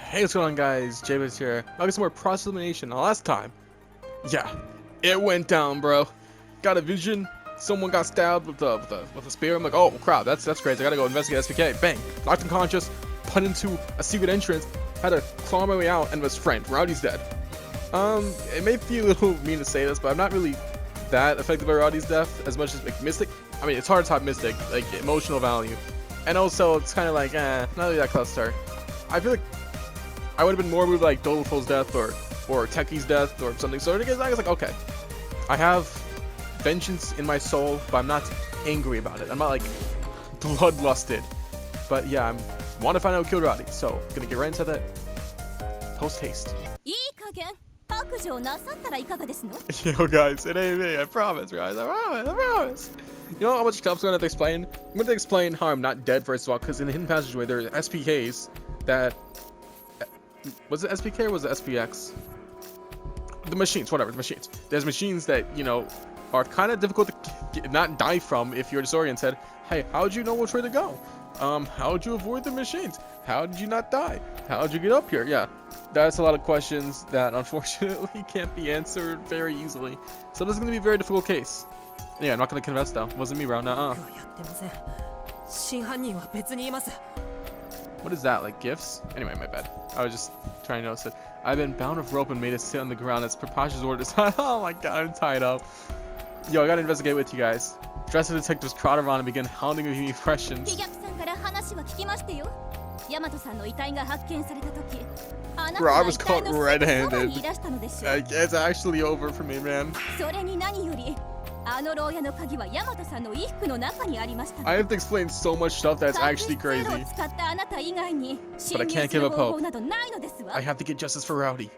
Hey, what's going on, guys? Javis here. I'll get some more process elimination. Last time, yeah, it went down, bro. Got a vision. Someone got stabbed with a spear. I'm like, oh crap, that's crazy. I gotta go investigate SPK. Bang, knocked unconscious, put into a secret entrance. Had to claw my way out and was framed. Rowdy's dead. It may feel a little mean to say this, but I'm not really that affected by Rowdy's death as much as like Mystic. I mean, it's hard to top Mystic, like emotional value, and also it's kind of like, not really that close to her. I feel like I would have been more moved like Doleful's death or Techie's death or something. So I was like, okay, I have vengeance in my soul, but I'm not angry about it. I'm not like bloodlusted. But yeah, I want to find out who killed Rowdy. So gonna get right into that post haste. Yo guys, it ain't me. I promise, guys. I promise. You know how much stuff's gonna have to explain? I'm gonna have to explain how I'm not dead first of all, because in the hidden passageway there are SPKs that. Was it SPK or was it SPX? The machines, whatever, the machines. There's machines that, you know, are kind of difficult to not die from if you're disoriented. Hey, how'd you know which way to go? How'd you avoid the machines? How did you not die? How'd you get up here? Yeah, that's a lot of questions that unfortunately can't be answered very easily. So this is going to be a very difficult case. Yeah, I'm not going to confess though. Wasn't me, bro. Nuh-uh. What is that, like gifts? Anyway, my bad. I was just trying to notice it. I've been bound with rope and made to sit on the ground as preposterous orders. Oh my god, I'm tied up. Yo, I gotta investigate with you guys. Dressed as detectives crowd around and begin hounding me questions. Bro, I was caught red-handed. It's actually over for me, man. I have to explain so much stuff that's actually crazy. But I can't give up hope. I have to get justice for Rowdy.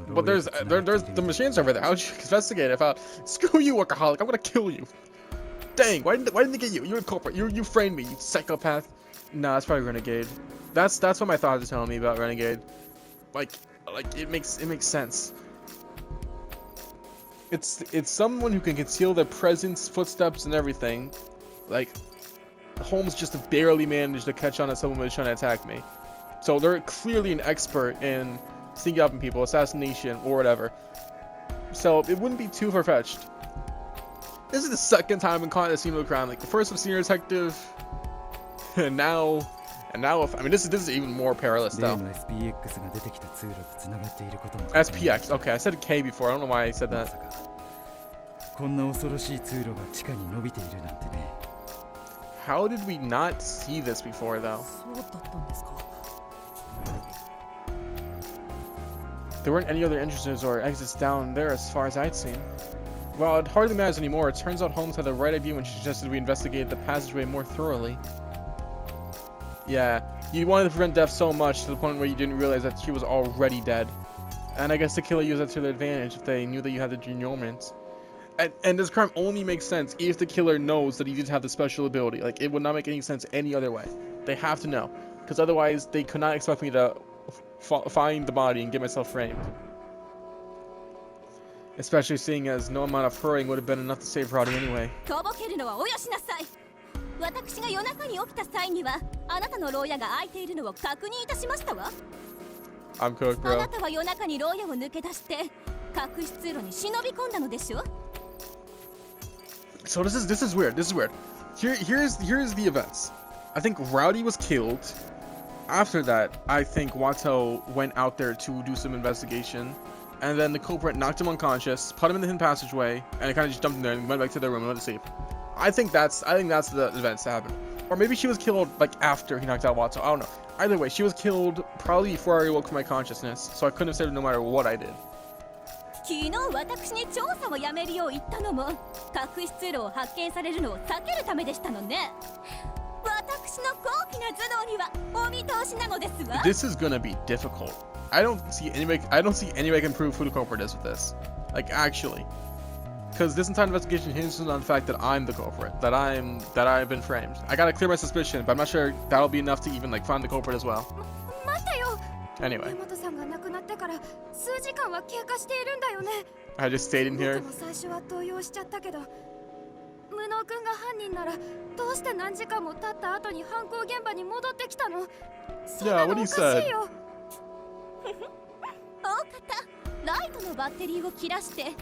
But there's the machines over there. How would you investigate it? Screw you, workaholic. I'm gonna kill you. Dang, why didn't they get you? You're a culprit. You framed me, you psychopath. Nah, that's probably Renegade. That's what my thoughts are telling me about Renegade. Like it makes sense. It's someone who can conceal their presence, footsteps, and everything. Like Holmes just barely managed to catch on that someone was trying to attack me. So they're clearly an expert in sneaking up on people, assassination, or whatever. So it wouldn't be too far-fetched. This is the second time I'm caught in a scene with a crown. Like the first was senior detective, and now if, I mean this is even more perilous though. SPX. Okay, I said K before. I don't know why I said that. How did we not see this before though? There weren't any other entrances or exits down there as far as I'd seen. Well, it hardly matters anymore. It turns out Holmes had the right idea when she suggested we investigate the passageway more thoroughly. Yeah, you wanted to prevent death so much to the point where you didn't realize that she was already dead. And I guess the killer used that to their advantage if they knew that you had the denouement. And this crime only makes sense if the killer knows that he did have the special ability. Like, it would not make any sense any other way. They have to know. Because otherwise, they could not expect me to find the body and get myself framed. Especially seeing as no amount of hurrying would have been enough to save Rowdy anyway. I'm cooked, bro. So this is weird. This is weird. Here's the events. I think Rowdy was killed. After that, I think Watto went out there to do some investigation, and then the culprit knocked him unconscious, put him in the hidden passageway, and it kind of just dumped him there and went back to their room and went to sleep. I think that's the events that happened. Or maybe she was killed like after he knocked out Watto. I don't know. Either way, she was killed probably before I woke from my consciousness, so I couldn't have saved her no matter what I did. This is gonna be difficult. I don't see any way I can prove who the culprit is with this. Like actually. Because this entire investigation hinges on the fact that I'm the culprit, that I've been framed. I gotta clear my suspicion, but I'm not sure that'll be enough to even like find the culprit as well. Anyway. I just stayed in here. 無能君が犯人ならどうして何時間も経った後に犯行現場に戻ってきたの？そんな Yeah, の what お he かし said. いよ。大方ライトのバッテリーを切らして隠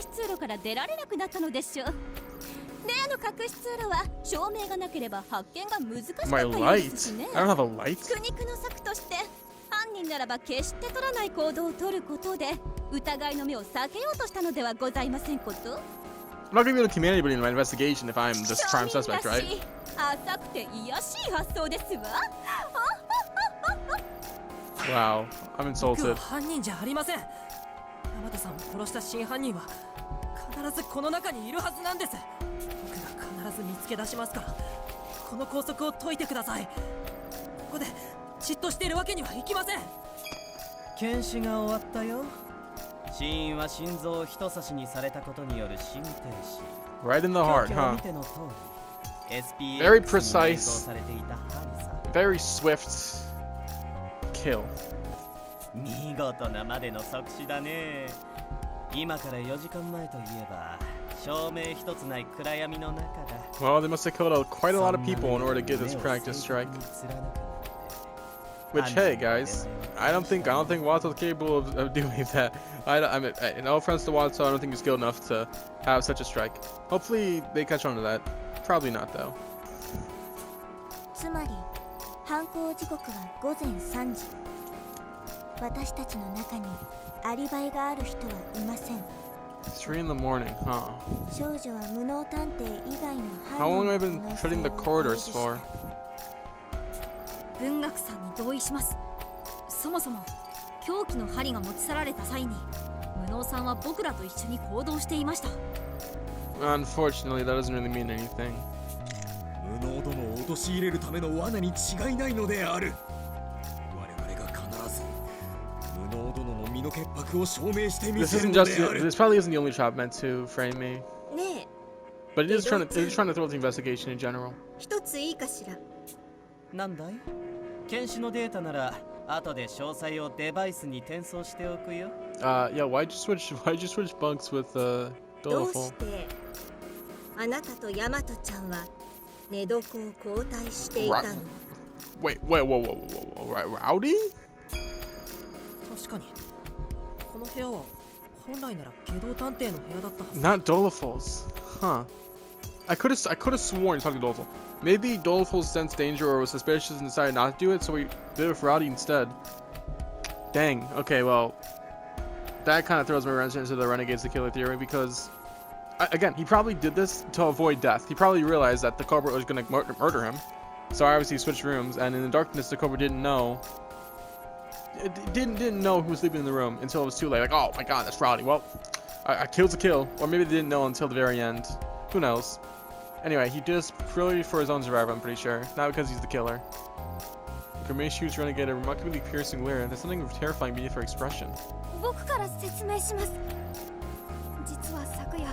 し通路から出られなくなったのでしょう。例の隠し通路は照明がなければ発見が難しかった My ようで light. すしね。 I don't have a light. 苦肉の策として犯人ならば決して取らない行動を取ることで疑いの目を避けようとしたのではございませんこと？ I'm not gonna be able to command anybody in my investigation if I'm the prime 庶 suspect, 民ら right? しい浅くて癒やしい発想ですわ。Wow, I'm 僕は insulted. 犯人じゃありません。山田さんを殺した真犯人は必ずこの中にいるはずなんです。僕が必ず見つけ出しますから、この拘束を解いてください。ここでじっとしているわけにはいきません。検視が終わったよ。死因は心臓を人差しにされたことによる心停止。 Right in the heart, 凶器を huh? 見ての通り SPX Very に precise. 内蔵されていた針さ。 Very swift kill. 見事なまでの即死だね。今から4時間前といえば照明一つない暗闇の中だ。 Well, they must have killed quite a lot of people in order to get this practice strike. Which, hey guys, I don't think Watto's capable of doing that. I mean, no offense to Watto, I don't think he's skilled enough to have such a strike. Hopefully they catch on to that. Probably not though. つまり犯行時刻は午前3時。私たちの中にアリバイがある人はいません。 3 in the morning, huh? 少女は無能探偵以外の How long 犯 have I 人 been の可能 treading 性 the を corridors for? 文学さんに同意します。そもそも凶器の針が持ち去られた際に無能さんは僕らと一緒に行動していました。 Unfortunately, that doesn't really mean anything. 無能殿を陥れるための罠に違いないのである。我々が必ず無能殿の身の潔白を証明してみ This せる isn't の just である。 this probably isn't the only trap meant to frame me, ねえ、 but it is trying to throw the investigation in general. 一ついいかしら。なんだい？検視のデータなら後で詳細をデバイスに転送しておくよ。Yeah, why'd you switch bunks with どう Doleful? してあなたとヤマトちゃんは寝床を交代していたの？ Wait, whoa, Rowdy? 確かにこの部屋は本来なら下道探偵の部屋だったはず。 Not Doleful's. Huh. I could have sworn he's talking to Doleful. Maybe Doleful sensed danger or was suspicious and decided not to do it, so we did it with Rowdy instead. Dang. Okay, well, that kind of throws me around into the Renegades the Killer theory because, again, he probably did this to avoid death. He probably realized that the culprit was going to murder him, so obviously he switched rooms. And in the darkness, the culprit didn't know who was sleeping in the room until it was too late. Like, oh my God, that's Rowdy. Well, I kill's a kill, or maybe they didn't know until the very end. Who knows? Anyway, he did this purely for his own survival, I'm pretty sure. Not because he's the killer. Grimay shoots Renegade a remarkably piercing glare. There's something terrifying beneath her expression. 僕から説明します。実は昨夜、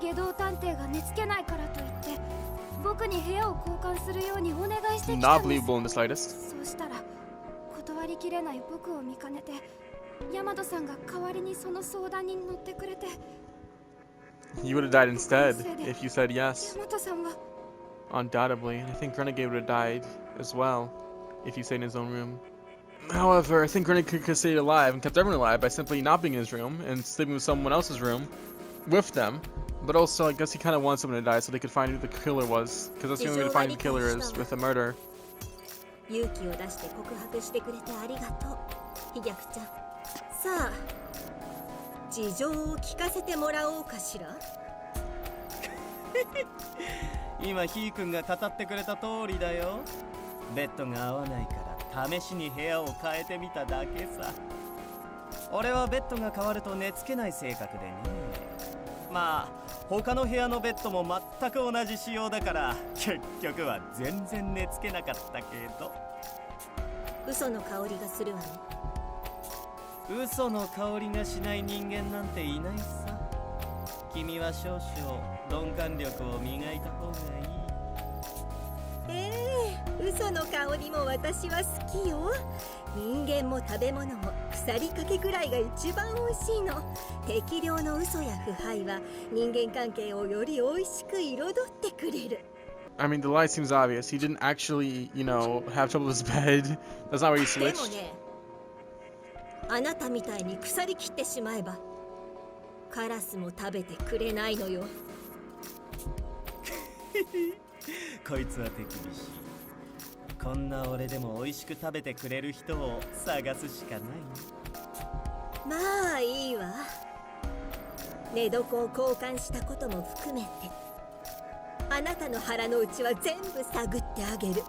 下道探偵が寝つけないからといって、僕に部屋を交換するようにお願いしてきた Not んです。 believable in the slightest. そうしたら、断りきれない僕を見かねて、ヤマトさんが代わりにその相談に乗ってくれて。You would have died instead if you said yes. ヤマトさんは Undoubtedly. I think Renegade would have died as well if he stayed in his own room. However, I think Renegade could stay alive and kept everyone alive by simply not being in his room and sleeping with someone else's room with them. But also, I guess he kind of wants someone to die so they could find who the killer was. Because that's the only way to find who the killer is, with a murder. 勇気を出して告白してくれてありがとう、飛脚ちゃん。さあ、事情を聞かせてもらおうかしら。今ヒー君が語ってくれた通りだよ。ベッドが合わないから試しに部屋を変えてみただけさ。俺はベッドが変わると寝つけない性格でね。まあ他の部屋のベッドも全く同じ仕様だから結局は全然寝つけなかったけど。嘘の香りがするわね。嘘の香りがしない人間なんていないさ。君は少々鈍感力を磨いた方がいい。嘘の香りも私は好きよ。人間も食べ物も腐りかけくらいが一番美味しいの。適量の嘘や腐敗は人間関係をより美味しく彩ってくれる。 I mean, the lie seems obvious. He didn't actually, you know, have trouble with his bed. That's not where he でも switched. ね、あなたみたいに腐りきってしまえばカラスも食べてくれないのよ。こいつは手厳しい。こんな俺でも美味しく食べてくれる人を探すしかないね。まあいいわ。寝床を交換したことも含めてあなたの腹の内は全部探ってあげる。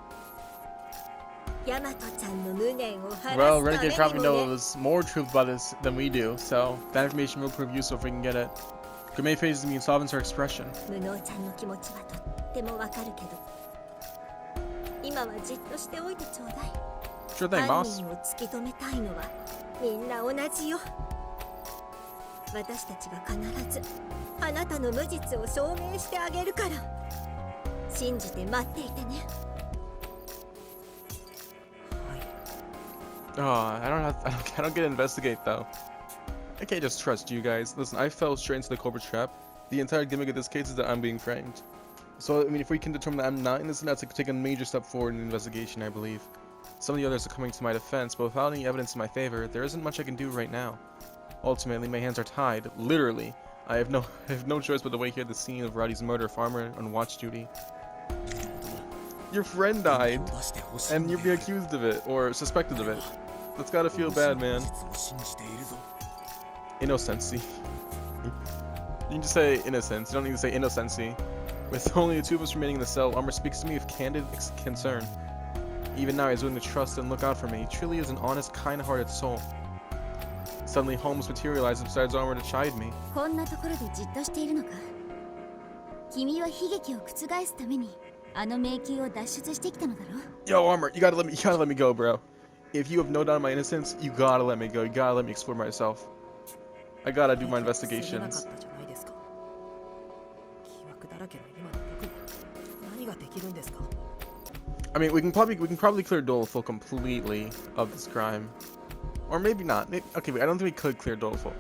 ヤマトちゃんの無念を晴ら Well, すため Renegade probably にもね。 knows more truth about this than we do, so that information will prove useful if we can get it. Grenade phases mean softens her expression. 無能ちゃんの気持ちはとってもわかるけど、今はじっとしておいてちょうだい。 Sure thing, 犯 boss. 人を突き止めたいのはみんな同じよ。私たちが必ずあなたの無実を証明してあげるから信じて待っていてね。 Oh, I don't get to investigate though. I can't just trust you guys. Listen, I fell straight into the culprit trap. The entire gimmick of this case is that I'm being framed. So, I mean, if we can determine that I'm not innocent, that's like take a major step forward in the investigation, I believe. Some of the others are coming to my defense, but without any evidence in my favor, there isn't much I can do right now. Ultimately, my hands are tied. Literally, I have no choice but to wait here at the scene of Roddy's murder, farmer on watch duty. Your friend died, and you're being accused of it, or suspected of it. That's gotta feel bad, man. Innocency. You can just say innocence, you don't need to say innocency. With only the two of us remaining in the cell, Armor speaks to me with candid concern. Even now, he's willing to trust and look out for me. He truly is an honest, kind-hearted soul. Suddenly, Holmes materialized besides Armor to chide me. こんなところでじっとしているのか。君は悲劇を覆すためにあの迷宮を脱出してきたのだろ。 Yo, Armor, you gotta let me go, bro. If you have no doubt in my innocence, you gotta let me go. You gotta let me explore myself. I gotta do my investigations. 疑惑だらけの今の僕に何ができるんですか。 I mean, we can probably clear Doleful completely of this crime, or maybe not. Okay, wait, I don't think we could clear Doleful.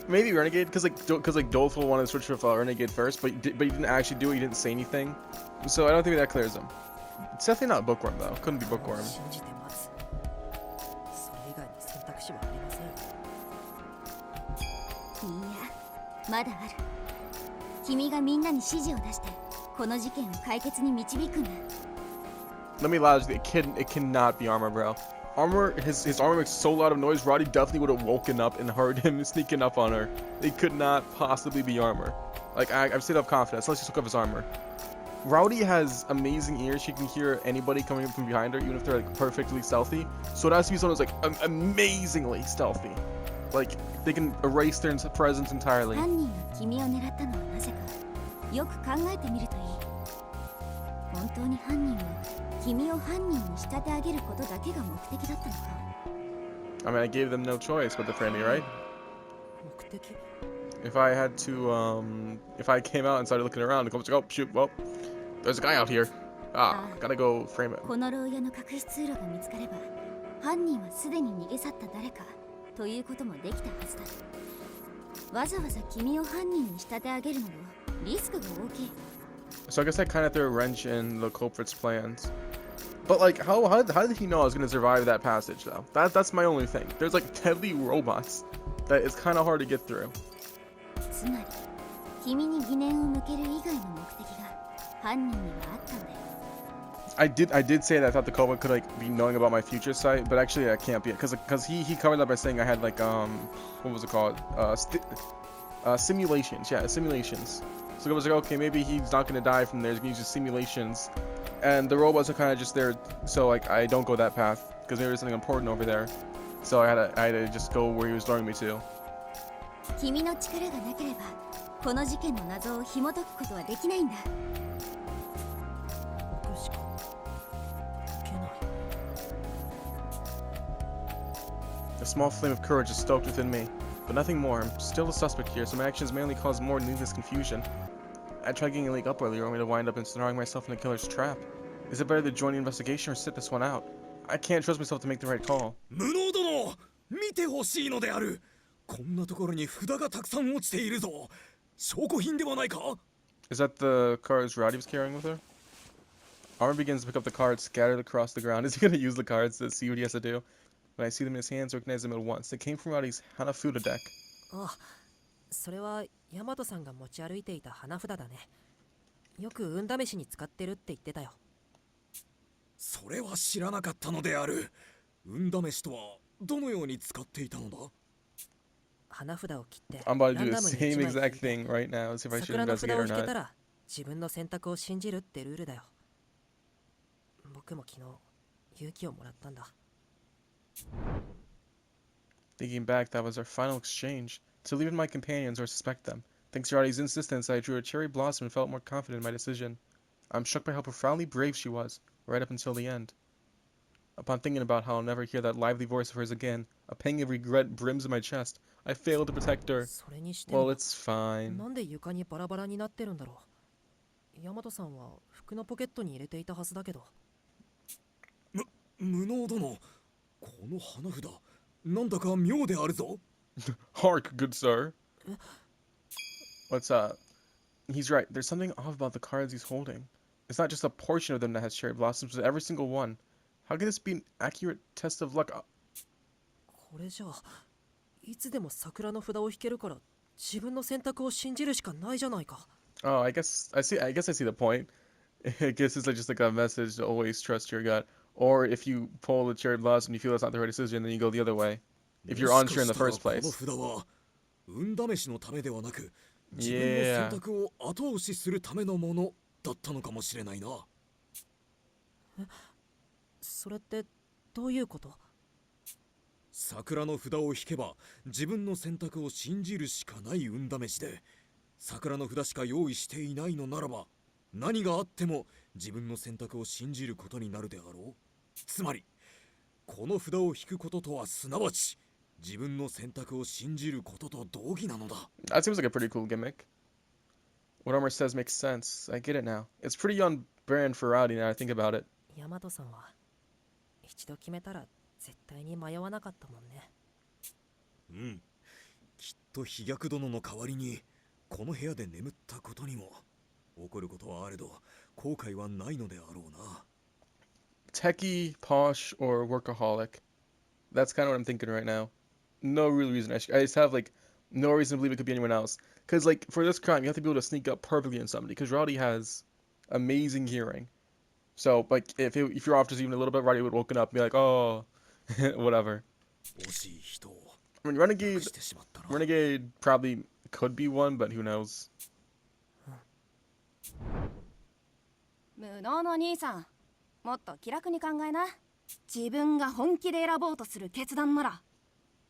Maybe Renegade, because like Doleful wanted to switch with Renegade first, but he didn't actually do it. He didn't say anything, so I don't think that clears him. It's definitely not Bookworm though. Couldn't be Bookworm. 信じて待つ。それ以外に選択肢はありませんよ。いや、まだある。君がみんなに指示を出してこの事件を解決に導くんだ。 Let me lie, it cannot be Armor, bro. Armor, his armor makes so loud of noise, Roddy definitely would have woken up and heard him sneaking up on her. It could not possibly be Armor. Like, I've stayed up confidence, unless he took off his armor. Rowdy has amazing ears. She can hear anybody coming up from behind her, even if they're like perfectly stealthy. So it has to be someone who's like amazingly stealthy. Like, they can erase their presence entirely. 犯人が君を狙ったのはなぜか。よく考えてみるといい。本当に犯人は君を犯人に仕立て上げることだけが目的だったのか。 I mean, I gave them no choice but to frame me, right? 目的 If I had to, if I came out and started looking around, the coach was like, oh, shoot, well, there's a guy out here. Ah, gotta go frame him. この牢屋の隠し通路が見つかれば、犯人はすでに逃げ去った誰かということもできたはずだ。わざわざ君を犯人に仕立て上げるのもリスクが大きい。 So I guess I kind of threw a wrench in the culprit's plans. But like, how did he know I was gonna survive that passage though? That's my only thing. There's like deadly robots that is kind of hard to get through. つまり、君に疑念を向ける以外の目的が犯人にはあったんだよ。 I did say that I thought the culprit could like be knowing about my future sight, but actually that can't be it because he covered that by saying I had like what was it called simulations. Yeah, simulations. So it was like, okay, maybe he's not gonna die from there. He's gonna use his simulations, and the robots are kind of just there. So like I don't go that path because maybe there's something important over there. So I had to just go where he was throwing me to. 君の力がなければ、この事件の謎を紐解くことはできないんだ。僕しか解けない。 A small flame of courage is stoked within me, but nothing more. I'm still a suspect here, so my actions mainly cause more needless confusion. I tried getting a leg up earlier only to wind up and throwing myself in the killer's trap. Is it better to join the investigation or sit this one out? I can't trust myself to make the right call. 無能殿、見てほしいのである。こんなところに札がたくさん落ちているぞ。証拠品ではないか？ Is that the cards Roddy was carrying with her? Armor begins to pick up the cards scattered across the ground. Is he going to use the cards to see what he has to do? When I see them in his hands, I recognize them at once. They came from Roddy's Hanafuda deck. ああ、それはヤマトさんが持ち歩いていた花札だね。よく運試しに使ってるって言ってたよ。それは知らなかったのである。運試しとはどのように使っていたのだ？花札を切って I'm about to ラ do ン the ダムに same 1枚 exact 引いて thing right now. See if I should 桜の札 investigate を or 引け not. たら自分の選択を信じるってルールだよ。僕も昨日勇気をもらったんだ。Thinking back, that was our final exchange. To leave in my companions or suspect them. Thanks to Roddy's insistence, I drew a cherry blossom and felt more confident in my decision. I'm struck by how profoundly brave she was, right up until the end. Upon thinking about how I'll never hear that lively voice of hers again, a pang of regret brims in my chest. I failed to protect her. それにして Well, も it's fine. なんで床にバラバラになってるんだろう。ヤマトさんは服のポケットに入れていたはずだけど。無能殿、この花札、なんだか妙であるぞ。Hark, good sir. What's up? He's right. There's something off about the cards he's holding. It's not just a portion of them that has cherry blossoms, but every single one. How can this be an accurate test of luck? これじゃあいつでも桜の札を引けるから自分の選択を信じるしかないじゃないか。 Oh, I guess I see. I guess I see the point. I guess it's like just like a message to always trust your gut. Or if you pull the cherry blossom, and you feel that's not the right decision, then you go the other way. If you're unsure in the first もし place. かしたらこの札は運試しのためではなく、自分の選択を後押しするためのものだったのかもしれないな。それってどういうこと？桜の札を引けば自分の選択を信じるしかない運試しで、桜の札しか用意していないのならば何があっても自分の選択を信じることになるであろう。つまりこの札を引くこととはすなわち自分の選択を信じることと同義なのだ。 That seems like a pretty cool gimmick. What Armor says makes sense. I get it now. It's pretty on brand for Rowdy now I think about it. ヤマトさんは一度決めたら絶対に迷わなかったもんね。うん。きっと飛躍殿の代わりにこの部屋で眠ったことにも起こることはあれど後悔はないのであろうな。Techie, posh, or workaholic. That's kind of what I'm thinking right now. No real reason. I just have like no reason to believe it could be anyone else. Cause like for this crime, you have to be able to sneak up perfectly on somebody. Cause Rowdy has amazing hearing. So like if you're off just even a little bit, Rowdy would woken up and be like, oh, whatever. 惜しい人を I mean, 亡 Renegade くしてしまったな。 Renegade probably could be one, but who knows? 無能の兄さん、もっと気楽に考えな。自分が本気で選ぼうとする決断なら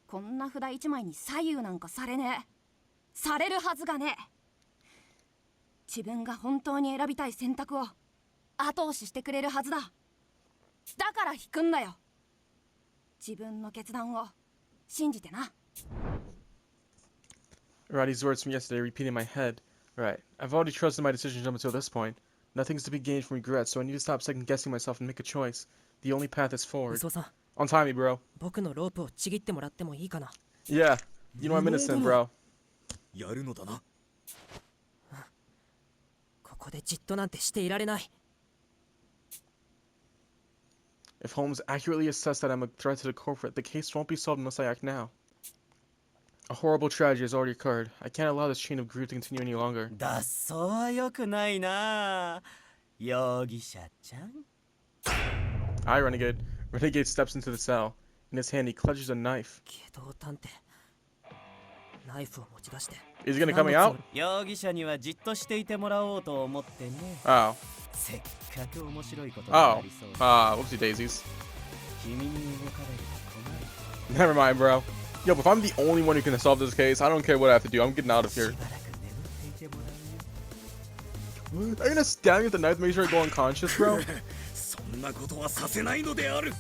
こんな札一枚に左右なんかされねえ。されるはずがねえ。自分が本当に選びたい選択を後押ししてくれるはずだ。だから引くんだよ。自分の決断を信じてな。 Roddy's words from yesterday repeat in my head. Right. I've already trusted my decisions up until this point. Nothing's to be gained from regret, so I need to stop second guessing myself and make a choice. The only path is forward. 嘘さん、 On timey, bro. 僕のロープをちぎってもらってもいいかな。 Yeah. You know I'm innocent, bro. やるのだな。ここでじっとなんてしていられない。 If Holmes accurately assessed that I'm a threat to the culprit, the case won't be solved unless I act now. A horrible tragedy has already occurred. I can't allow this chain of grief to continue any longer. 脱走は良くないな、容疑者ちゃん。Aye, Renegade. Renegade steps into the cell. In his hand, he clutches a knife. 機動探偵。ナイフを持ち出して。 Is he gonna cut me out? 容疑者にはじっとしていてもらおうと思ってね。 Oh. せっかく面白いことにな Oh. りそうで。 Whoopsie daisies. 君に動かれると困る。 Never mind, bro. Yo, but if I'm the only one who can solve this case, I don't care what I have to do. I'm getting out of し here. ばらく眠っていてもらうよ。 Are you gonna stab me with the knife to make sure I go unconscious, bro? そんなことはさせないのである。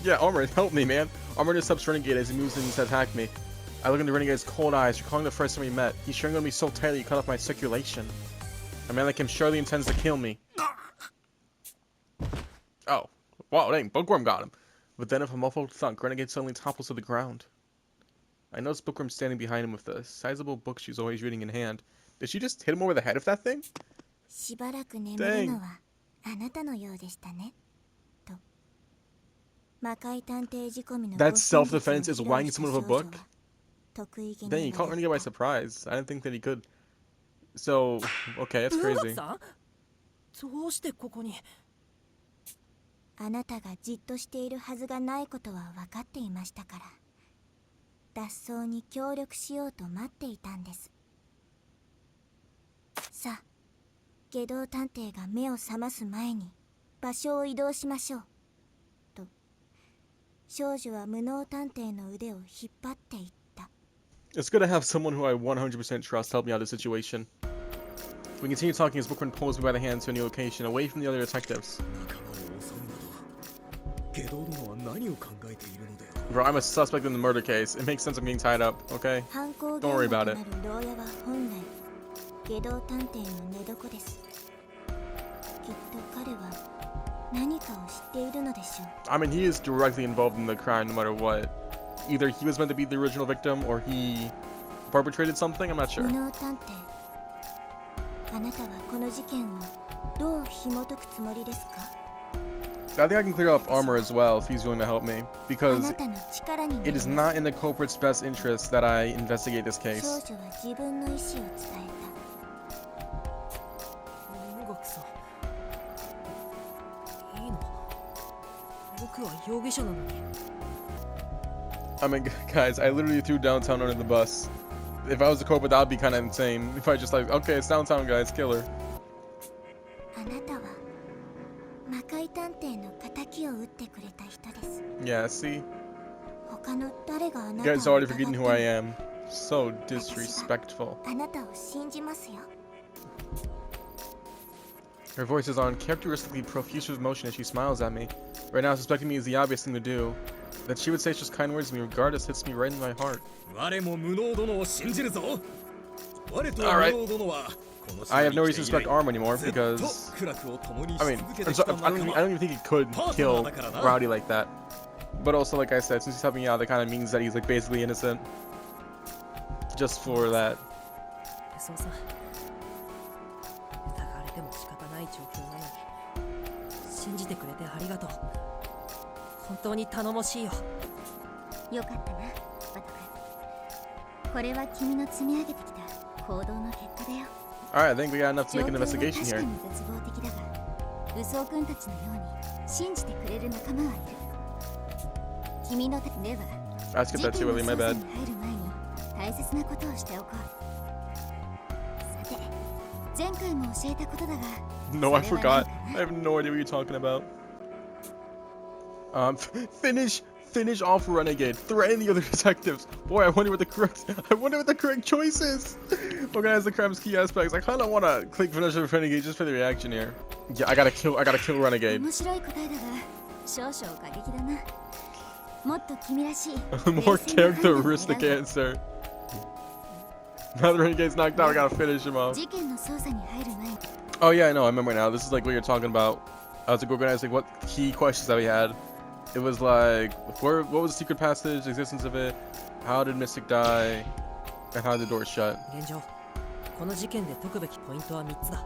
Yeah, Armor, help me, man. Armor intercepts Renegade as he moves in to attack me. I look into Renegade's cold eyes, recalling the first time we met. He's strangled me so tightly he cut off my circulation. A man like him surely intends to kill me. Oh, wow, dang, Bookworm got him. But then if a muffled thunk, Renegade suddenly topples to the ground. I noticed Bookworm standing behind him with the sizable book she's always reading in hand. Did she just hit him over the head with that thing? しばらく眠るのはあなたのようでしたねと魔界探偵仕込みの That self-defense is whacking someone with a book? 得意げ Dang, に he caught Renegade by surprise. I didn't think that he could. So, okay, that's crazy. さんどうしてここに。あなたがじっとしているはずがないことは分かっていましたから脱走に協力しようと待っていたんです。さあ下道探偵が目を覚ます前に場所を移動しましょうと少女は無能探偵の腕を引っ張っていった。 It's good to have someone who I 100% trust help me out of the situation. We continue talking as Bookworm pulls me by the hand to a new location, away from the other detectives. 仲間を襲うなど下道殿は何を考えているのであろう。 Bro, I'm a suspect in the murder case. It makes sense I'm getting tied up, okay? 犯行現 Don't worry 場 about と it. なる牢屋は本来下道探偵の寝床です。きっと彼は何かを知っているのでしょう。 I mean, he is directly involved in the crime no matter what. Either he was meant to be the original victim or he perpetrated something, I'm not sure. 無能探偵あなたはこの事件をどう紐解くつもりですか？ I think I can clear up Armor as well if he's willing to help me, あ because なたの力にな it り is ます。 not in the culprit's best interest that I investigate this 少 case. 女は自分の意思を伝え音楽さんいいの。僕は容疑者なのに。 I mean, guys, I literally threw downtown under the bus. If I was the culprit, that would be kind of insane. If I just like, okay, it's downtown, guys, kill her. た。あなたは魔界探偵の仇を討ってくれた人です。 Yeah, see? 他の誰があ You なたを guys already 疑って forgetting も who I am. So disrespectful. あなたを信じますよ。 Her voice is uncharacteristically profuse with emotion as she smiles at me. Right now, suspecting me is the obvious thing to do. That she would say just kind words to me regardless hits me right in my heart. 我も無能殿を信じるぞ。我と無 Alright. 能殿はこの I have no 島に reason to 来て以 suspect 来 Arm anymore ずっ because と苦楽を共にし I mean, 続けて I'm き so, た I 者 don't は even think he could kill Rowdy like that. But also, like I said, since he's helping me out, that kind of means that he's like basically innocent. Just for that. そうさ疑われても仕方ない状況なのに信じてくれてありがとう。本当に頼もしいよ。よかったな、バト君。これは君の積み上げてきた行動の結果だよ。 Alright, I think we got enough to 状 make an 況は investigation 確か here. に絶望的だが、武装君たちのように信じてくれる仲間はいる。君の手では I skipped 事 that 件 too の early, 捜 my 査 bad. に入る前に大切なことをしておこう。さて、前回も教えたことだが、 No, I それは forgot. 何かな？ I have no idea what you're talking about. Finish off Renegade. Threaten the other detectives. Boy, I wonder what the correct choice is. Organize the crime's key aspects. I kind of want to click finish off Renegade just for the reaction here. Yeah, I gotta kill Renegade. 面白い答えだが、少々過激だな。もっと君らしい More 冷静な判断を characteristic 願う。 answer. Now the Renegade's knocked out, I gotta finish him off. 事件の捜査に入る前に Oh yeah, I know. I remember now. This is like what you're talking about. I was like organizing what key questions that we had. It was like, what was the secret passage, the existence of it, how did Mystic die, and how did the door shut. 現状この事件で解くべきポイントは3つだ。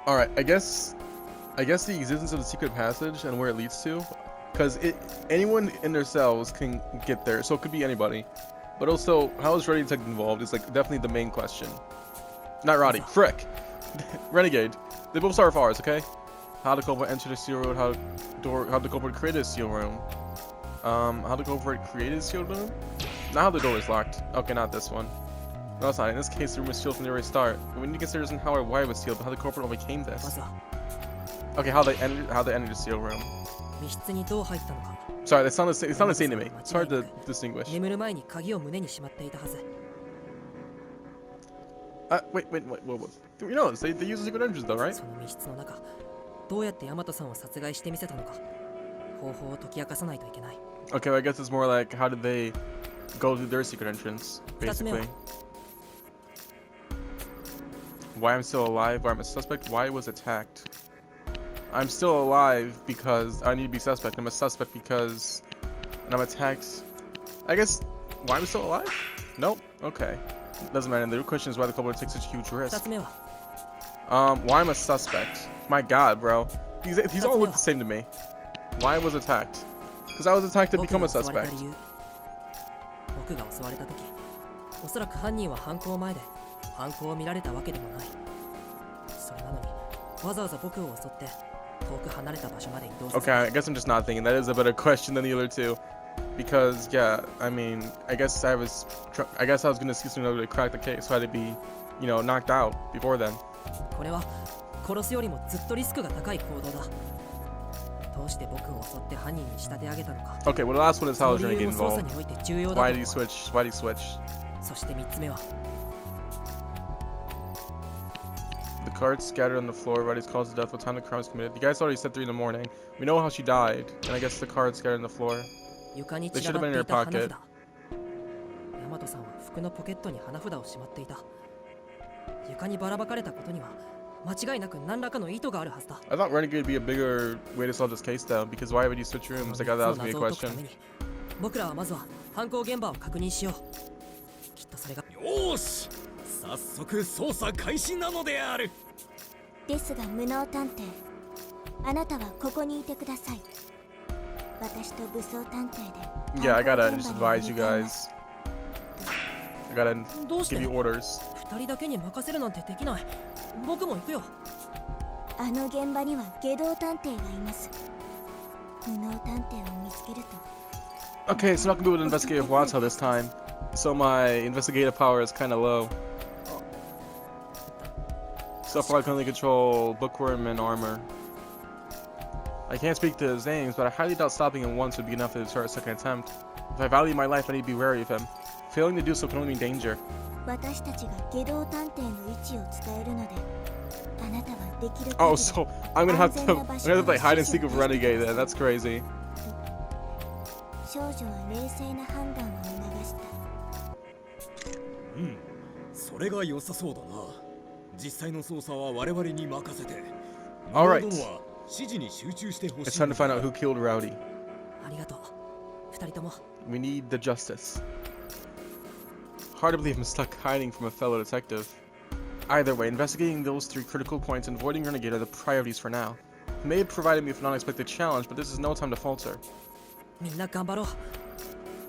All right, I guess the existence of the secret passage and where it leads to, because anyone in their cells can get there, so it could be anybody. But also, how is Renegade Detective involved is like definitely the main question. Not Roddy, Frick, Renegade. They both start with R's, okay? How the culprit enter the seal room, how the culprit created a seal room. How the culprit created a sealed room? Not how the door is locked. Okay, not this one. No, it's not. In this case, the room was sealed from the very start. But we need to consider isn't how or why it was sealed, but how the culprit overcame ま this. ずは Okay, how they entered the seal room. 密室にどう入ったのか。 Sorry, it sounded the same to me. It's hard to distinguish. 眠る前に鍵を胸にしまっていたはず。 Wait. You know, they use the secret entrance though, right? その密室の中どうやって大和さんを殺害してみせたのか方法を解き明かさないといけない。 Okay, well, I guess it's more like how did they go through their secret entrance, basically. Why I'm still alive, why I'm a suspect, why I was attacked. I'm still alive because I need to be suspect. I'm a suspect because and I'm attacked. I guess why I'm still alive? Nope. Okay. Doesn't matter. The real question is why the culprit takes such a huge risk. 2つ目は Why I'm a suspect? My God, bro. These all look the same to me. Why I was attacked? Because I was attacked to become a 僕が襲われ suspect. た理由僕が襲われた時おそらく犯人は犯行前で犯行を見られたわけでもないそれなのにわざわざ僕を襲って遠く離れた場所まで移動させ Okay, I guess I'm just not thinking. That is a better question than the other two. Because yeah, I mean, I guess I was gonna see something to crack the case, so I had to be, you know, knocked out before then. これは殺すよりもずっとリスクが高い行動だどうして僕を襲って犯人に仕立て上げたのか Okay, well the last one is how そ is の理 Renegade 由も捜査 involved? において重要だ Why と did he 思う switch? Why did he switch? そして3つ目は The cards scattered on the floor. Roddy's cause of death. What time the crime was committed? You guys already said 3 in the morning. We know how she died, and I guess the cards scattered on the floor. 床に They 散 should ら have ば been っ in て your いた花 pocket. 札大和さんは服のポケットに花札をしまっていた床にばらまかれたことには間違いなく何らかの意図があるはずだ I thought Renegade would be a bigger way to solve this case, though, because why would you switch rooms? Like, that そ was の gonna be a 謎を解くた question. めに僕らはまずは犯行現場を確認しようきっとそれがよーし早速捜査開始なのであるですが無能探偵あなたはここにいてください私と武装探偵で Yeah, I gotta 犯 just 行現場に advise you 向かいます guys. I gotta どうして give you orders. 2人だけに任せるなんてできない僕も行くよあの現場には下道探偵がいます無能探偵を見つけると Okay, so I'm not gonna be able to investigate Wato this time. So my investigative power is kind of low. So far I can only control Bookworm and Armor. I can't speak to his names, but I highly doubt stopping him once would be enough to deter a second attempt. If I value my life, I need to be wary of him. Failing to do so can only mean danger. 私たちが下道探偵の位置を伝えるのであなたはできる限り Oh, so I'm gonna have to play hide and seek with Renegade then. That's crazy. 少女は冷静な判断を促したうんそれが良さそうだな実際の捜査は我々に任せて Alright. 無能殿は指示に集中してほし It's い time to find out who killed Rowdy. ありがとう2人とも We need the justice. Hard to believe I'm stuck hiding from a fellow detective. Either way, investigating those 3 critical points and avoiding Renegade are the priorities for now. It may have provided me with an unexpected challenge, but this is no time to falter. みんな頑張ろう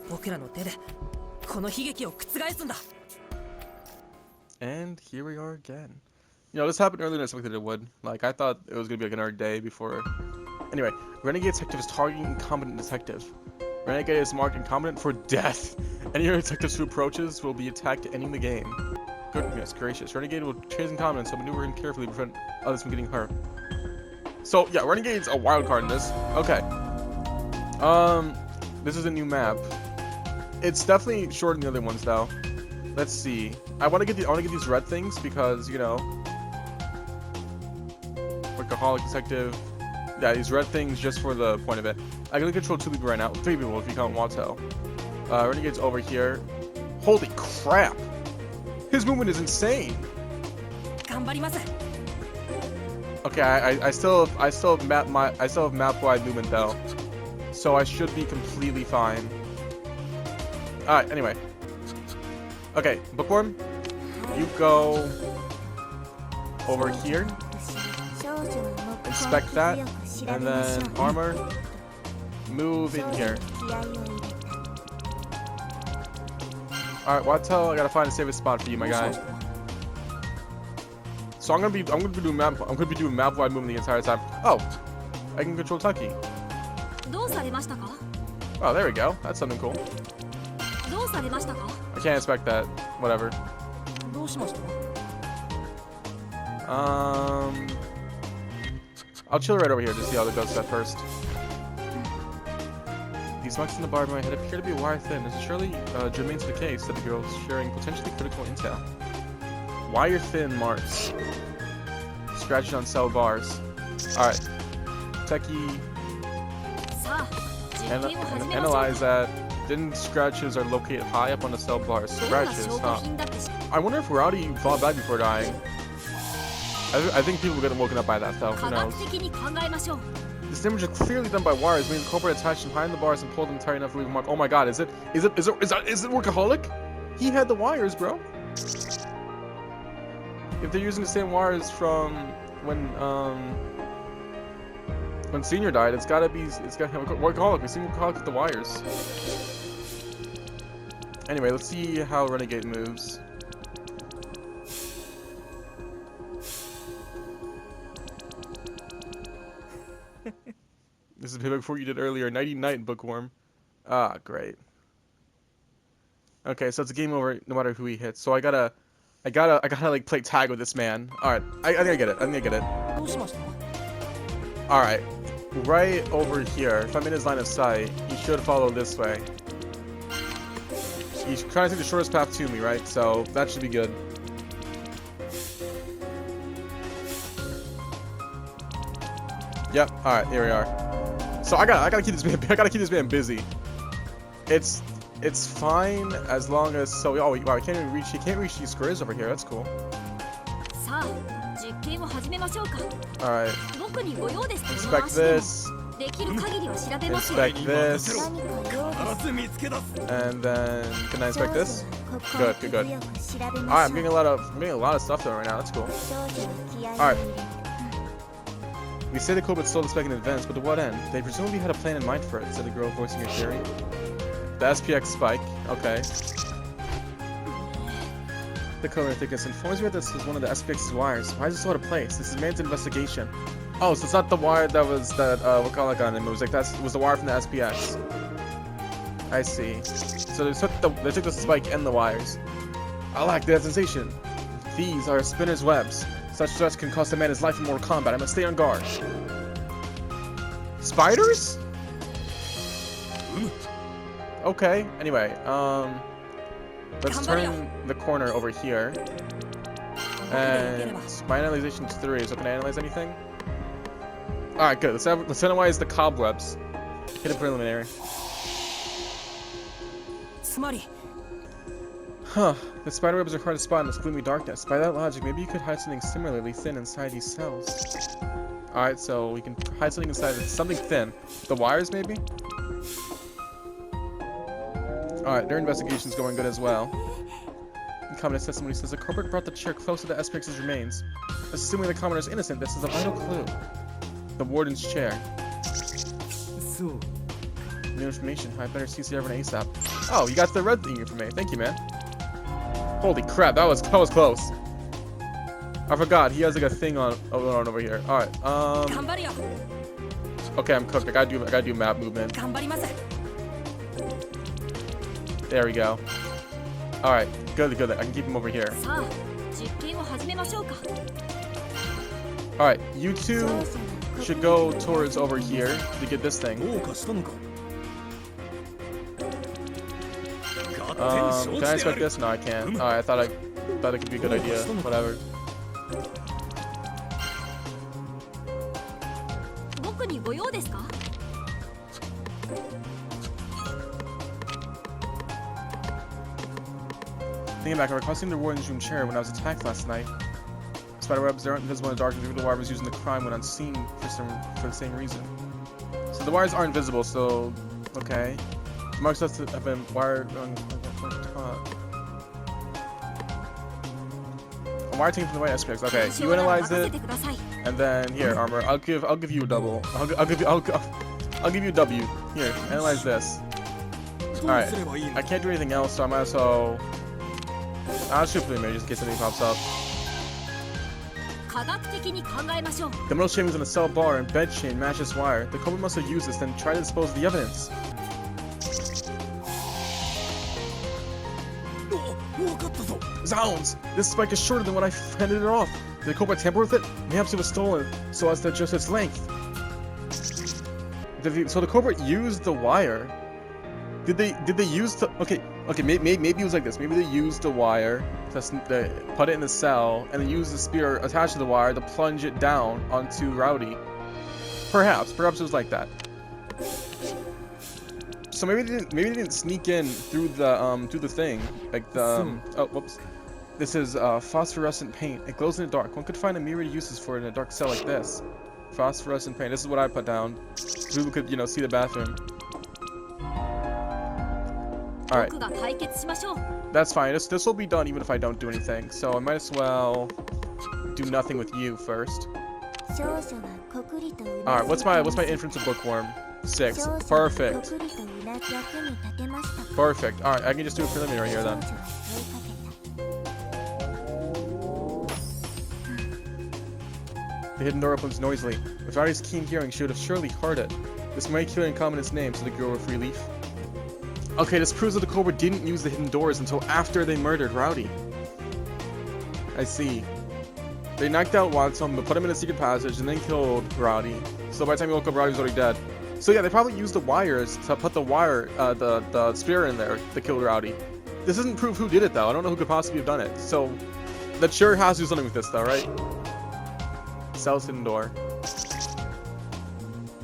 僕らの手でこの悲劇を覆すんだ And here we are again. You know, this happened earlier than I expected it would. Like, I thought it was gonna be like another day before. Anyway, Renegade Detective is targeting incompetent detective. Renegade is marked incompetent for death. Any other detectives who approaches will be attacked, ending the game. Goodness gracious. Renegade will chase incompetence, so maneuver him carefully to prevent others from getting hurt. So, yeah, Renegade's a wild card in this. Okay. This is a new map. It's definitely shorter than the other ones, though. Let's see. I want to get these red things because, you know, workaholic detective. Yeah, these red things just for the point of it. I can control 2 people right now. 3 people if you count Wato. Renegade's over here. Holy crap! His movement is insane. 頑張ります Okay, I still have map wide movement though, so I should be completely fine. All right. Anyway. Okay, Bookworm, you go over here. Inspect that, and then Armor, move in here. All right, Wato, I gotta find a safest spot for you, my guy. So I'm gonna be doing map wide movement the entire time. Oh, I can control Tucky. どうされましたか Oh, there we go. That's something cool. どうされましたか I can't inspect that. Whatever. どうしました I'll chill right over here to see how the goes at first. These marks in the bar of my head appear to be wire thin. This is surely germane to the case that the girl is sharing potentially critical intel. Wire thin marks. Scratched on cell bars. Alright. Techie, さあ実験を始めましょう analyze that. Thin scratches are located high up on the cell bars. どんな Scratches, 証拠 huh? 品だって I wonder if Rowdy fought back before dying. I think people get woken up by that though. Who 科学 knows? 的に考えましょう。 This damage is clearly done by wires, meaning the culprit attached them behind the bars and pulled them tight enough to leave a mark. Oh my god, is it workaholic? He had the wires, bro. If they're using the same wires from when Senior died, it's gotta have a workaholic. We see workaholic with the wires. Anyway, let's see how Renegade moves. This is payback for what you did earlier. Nighty night, Bookworm. Ah, great. Okay, so it's a game over no matter who he hits. So I gotta like play tag with this man. All right, I think I get it. どうしました？ All right, right over here. If I'm in his line of sight, he should follow this way. He's trying to take the shortest path to me, right? So that should be good. Yep. All right, here we are. So I gotta keep this man busy. It's fine as long as wow, he can't reach these squares over here. That's cool. さあ、実験を始めましょうか。 All right. 僕にご用ですと Inspect 回しても this. できる限りは調べますよ。 Inspect this. 何か用です 必ず見つけ出す And then can I inspect this? ここ Good, は good, 手 good. 強く調べ All right, ま I'm しょ getting う a lot of stuff done right now. That's cool. 少女は気合を Alright. 入れる We say the culprit stole the spec in advance, but to what end? They presumably had a plan in mind for it, said the girl voicing her theory. The SPX spike. Okay. The color thickness informs me that this is one of the SPX's wires. Why is it so out of place? This is man's investigation. Oh, so it's not the wire that was Wakala got him. It was like it was the wire from the SPX. I see. So they took the spike and the wires. I like that sensation. These are spinner's webs. Such threats can cost a man his life in Mortal Kombat. I must stay on guard. Spiders? Okay. Anyway, let's turn the corner over here. And my analyzation 3. So can I analyze anything? All right, good. Let's analyze the cobwebs. Hit a preliminary. つまり Huh. The spider webs are hard to spot in this gloomy darkness. By that logic, maybe you could hide something similarly thin inside these cells. Alright, so we can hide something inside something thin. The wires, maybe? Alright, their investigation's going good as well. In Commoner's testimony says the culprit brought the chair close to the SPX's remains. Assuming the Commoner's innocent, this is a vital clue. The warden's chair. そう New information. I better CC everyone ASAP. Oh, you got the red thing from me. Thank you, man. Holy crap, that was close. I forgot he has like a thing on over here. All right. 頑張るよ。 Okay, I'm cooked. I gotta do map movement. 頑張ります。 There we go. All right, good. I can keep him over here. さあ、実験を始めましょうか。 All right, you two should go towards over here to get this thing. どうかしたのか Can I expect this? No, I can't. All right, I thought it could be a good idea. Whatever. 僕にご用ですか？ Thinking back, I recall seeing the warden's room chair when I was attacked last night. Spiderwebs, they aren't invisible in the darkness. Maybe the wire was using the crime when unseen for the same reason. So the wires aren't visible, so okay. The marks must have been wired on top. A wire taken from the white SPX. Okay, you analyze it, and then here, armor. I'll give you a double. I'll give you a W. Here, analyze this. All right, I can't do anything else, so I might as well. I'll shoot for the image just in case something pops up. 科学的に考えましょう。 The metal chain was in a cell bar and bed chain matched this wire. The culprit must have used this, then tried to dispose of the evidence. 分かったぞ Zounds! This spike is shorter than when I handed it off. Did the culprit tamper with it? Perhaps it was stolen so as to adjust its length. So the culprit used the wire. Did they use the okay? Maybe it was like this. Maybe they used the wire to put it in the cell and then use the spear attached to the wire to plunge it down onto Rowdy. Perhaps it was like that. So maybe they didn't sneak in through the thing like the oh whoops. This is phosphorescent paint. It glows in the dark. One could find a myriad uses for it in a dark cell like this. Phosphorescent paint. This is what I put down. So people could, you know, see the bathroom. Alright. 僕が解決しましょう。 That's fine. This will be done even if I don't do anything. So I might as well do nothing with you first. 少女はこくりとうなずいて Alright, what's my inference of bookworm? 6. 少女は Perfect. こくりとうな役に立てましたか Perfect. Alright, I can just do a preliminary here 少 then. 女は問いかけた The hidden door opens noisily. With Rowdy's keen hearing, she would have surely heard it. This might kill in common its name, said the girl with relief. Okay, this proves that the Cobra didn't use the hidden doors until after they murdered Rowdy. I see. They knocked out Watson, but put him in a secret passage, and then killed Rowdy. So by the time he woke up, Rowdy was already dead. So yeah, they probably used the wires to put the wire, the spear in there to kill Rowdy. This doesn't prove who did it though. I don't know who could possibly have done it. So that sure has to do something with this though, right? Cell's hidden door.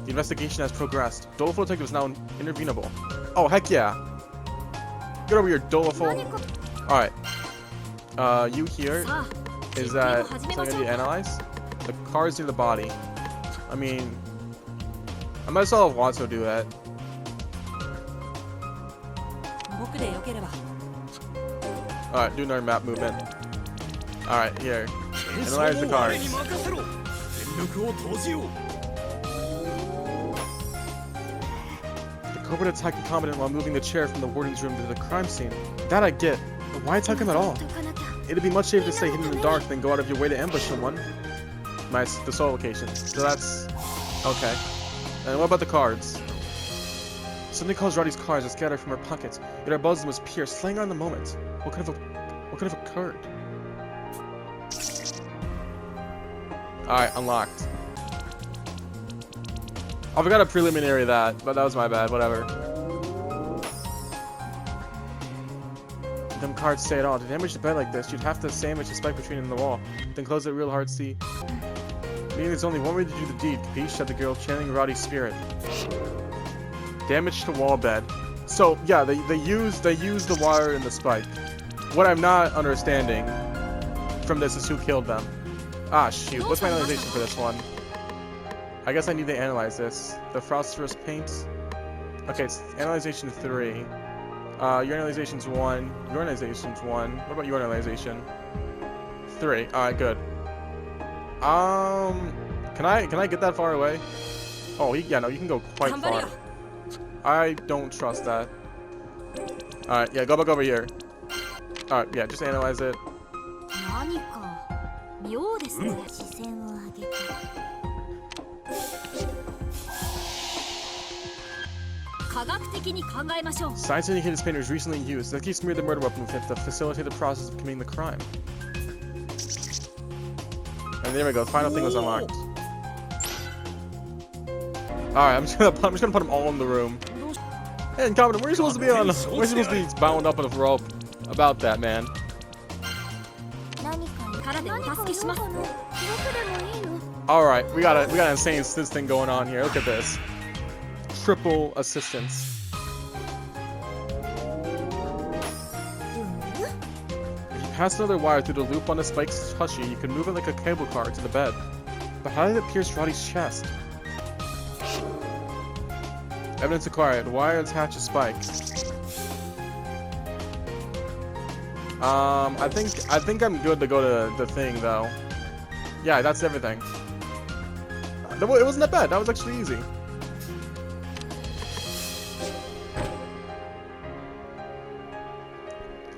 The investigation has progressed. Doleful detective is now intervenable. Oh heck yeah! Get over here, Doleful. Alright. You here. さあ、 Is 実験 that を始 something めま I しょ need う to analyze? The cards near the body. I mean, I might as well have Watso do that. 僕でよければ。 Alright, do another map movement. Alright, here. Analyze the cards. 全力を投じよう The Cobra attacked the competent while moving the chair from the warden's room to the crime scene. That I get. But why attack him at all? 解かなきゃ It'd be much safer to stay hidden in the dark than go out of your way to ambush someone. The soul location. So that's okay. And what about the cards? Something caused Roddy's cards to scatter from her pockets, yet her bosom was pierced, slaying her on the moment. What could have occurred? Alright, unlocked. I forgot a preliminary of that, but that was my bad, whatever. Them cards say it all. To damage the bed like this, you'd have to sandwich the spike between it and the wall, then close it real hard, see? Meaning there's only one way to do the deed, capiche? Said the girl, channeling Roddy's spirit. Damage to wall bed. So, yeah, they use the wire and the spike. What I'm not understanding from this is who killed them. Ah, shoot. What's my analyzation for this one? I guess I need to analyze this. The phosphorus paint. Okay, it's analyzation 3. Your analyzation's 1. Your analyzation's 1. What about your analyzation? 3. Alright, good. Can I get that far away? Oh, yeah, no, you can go quite far. I don't trust that. Alright, yeah, go back over here. Alright, yeah, just analyze it. 何か妙ですね。視線を上げて 科学的に考えましょう。 Science indicated this paint was recently used. That keeps smeared the murder weapon with it to facilitate the process of committing the crime. And there we go. The final thing was unlocked. Alright, I'm just gonna put them all in the room. Hey, Incompetent, where are you supposed to be on? Where are you supposed to be bound up on a rope? About that, man. 何か力でお助けします。 記録でもいいの Alright, we got an insane this thing going on here. Look at this. Triple assistance. If you pass another wire through the loop on the spike's tushy, you can move it like a cable car to the bed. But how did it pierce Roddy's chest? Evidence acquired. Wire attach a spike. I think I'm good to go to the thing though. Yeah, that's everything. It wasn't that bad. That was actually easy.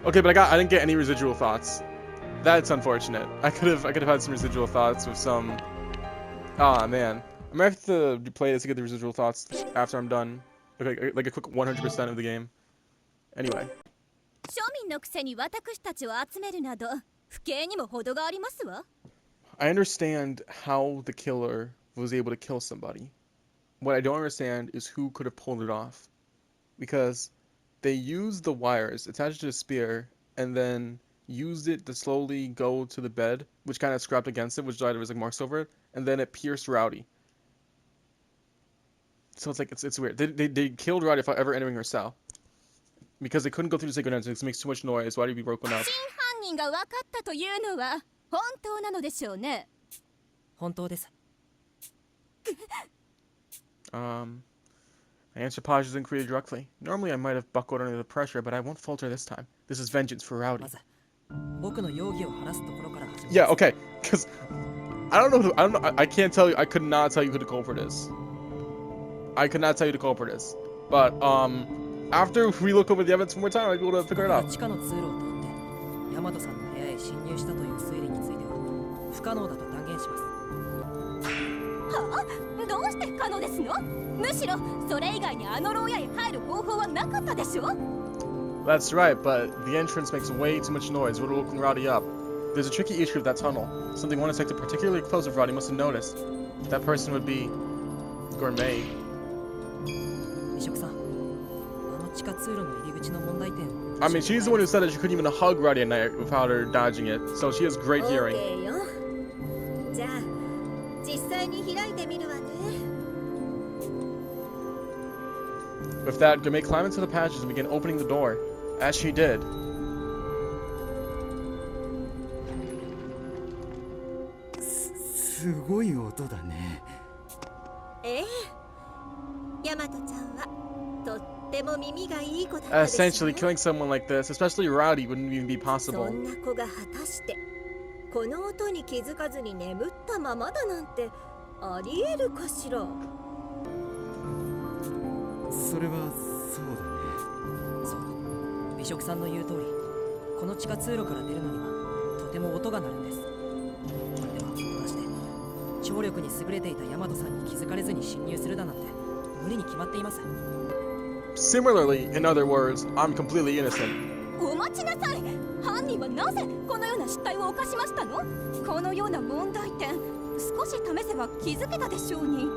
Okay, but I didn't get any residual thoughts. That's unfortunate. I could have had some residual thoughts with some. Ah man, I'm gonna have to replay this to get the residual thoughts after I'm done. Like a quick 100% of the game. Anyway. 庶民のくせに私たちを集めるなど不敬にも程がありますわ I understand how the killer was able to kill somebody. What I don't understand is who could have pulled it off. Because they used the wires attached to the spear and then used it to slowly go to the bed, which kind of scrapped against it, which there was like marks over it, and then it pierced Rowdy. So it's like it's weird. They killed Rowdy without ever entering her cell. Because they couldn't go through the sacred entrance, it makes too much noise. Why do you be broken up? 真犯人が分かったというのは本当なのでしょうね。本当です。My answer pauses and created directly. Normally I might have buckled under the pressure, but I won't falter this time. This is vengeance for Rowdy. まず僕の容疑を晴らすところから始め Yeah, ます。 okay, because I don't know. I can't tell you. I could not tell you who the culprit is. I could not tell you the culprit is. But after we look over the evidence one more time, I'll be able to figure it 僕が out. 地下の通路を通ってヤマトさんの部屋へ侵入したという推理については不可能だと断言します。はあ、どうして可能ですの？むしろそれ以外にあの牢屋へ入る方法はなかったでしょ？ That's right, but the entrance makes way too much noise. Would have woken Rowdy up. There's a tricky issue with that tunnel. Something one detective particularly close with Rowdy must have noticed. That person would be Gourmet. 美食さん、あの地下通路の入り口の問題点。 I mean, she's the one who said that she couldn't even hug Rowdy at night without her dodging it. So she has great hearing. OK よ。じゃあ実際に開いてみるわね。 With that, Gourmet climbed into the passage and began opening the door. As she did, すごい音だね。ええ、ヤマトちゃんはとっても耳がいい子だったですね。 essentially killing someone like this, especially Rowdy, wouldn't even be そ possible. んな子が果たしてこの音に気づかずに眠ったままだなんてありえるかしら。それはそうだね。そう、美食さんの言う通り、この地下通路から出るのにはとても音が鳴るんです。では果たして聴力に優れていたヤマトさんに気づかれずに侵入するだなんて無理に決まっています。 Similarly, in other words, I'm completely innocent. お待ちなさい。犯人はなぜこのような失態を犯しましたの？このような問題点、少し試せば気づけたでしょうに。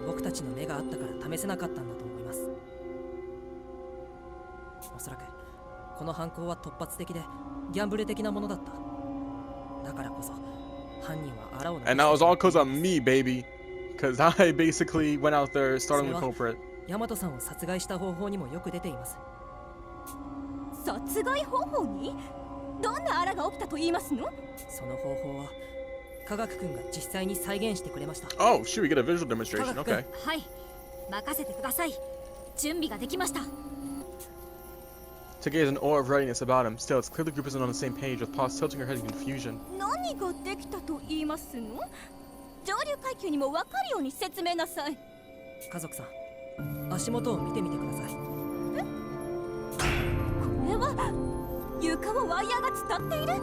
僕たちの目があったから試せなかったんだと思います。おそらくこの犯行は突発的でギャンブル的なものだった。だからこそ犯人はあらをなくして And that was all because of me, baby. Because I basically went out there starting the culprit. ヤマトさんを殺害した方法にもよく出ています。殺害方法にどんなあらが起きたと言いますの？その方法は科学君が実際に再現してくれました。 Oh, shoot, we get a visual 科 demonstration. 学君、 Okay. はい、任せてください。準備ができました。 Takei has an aura of readiness about him. Still, it's clear the group isn't on the same page, with Paws tilting her head in confusion. 何ができたと言いますの？上流階級にも分かるように説明なさい。家族さん、足元を見てみてください。これは床をワイヤーが伝っている。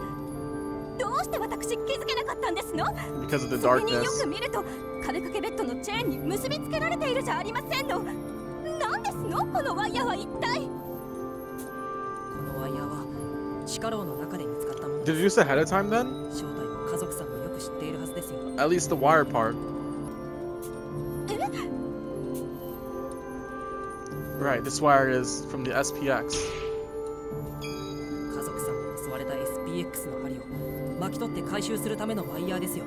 どうして私気づけなかったんですの？ Because of the それによ darkness. く見ると壁掛けベッドのチェーンに結びつけられているじゃありませんの。何ですのこのワイヤーは一体？このワイヤーは地下牢の中で見つかったもの Did で you す。 do this ahead of time then? 正体は家族さんもよく知っているはずですよ。 At least the wire part. Right, this wire is from the SPX. 家族さんが襲われた SPX の針を巻き取って回収するためのワイヤーですよ。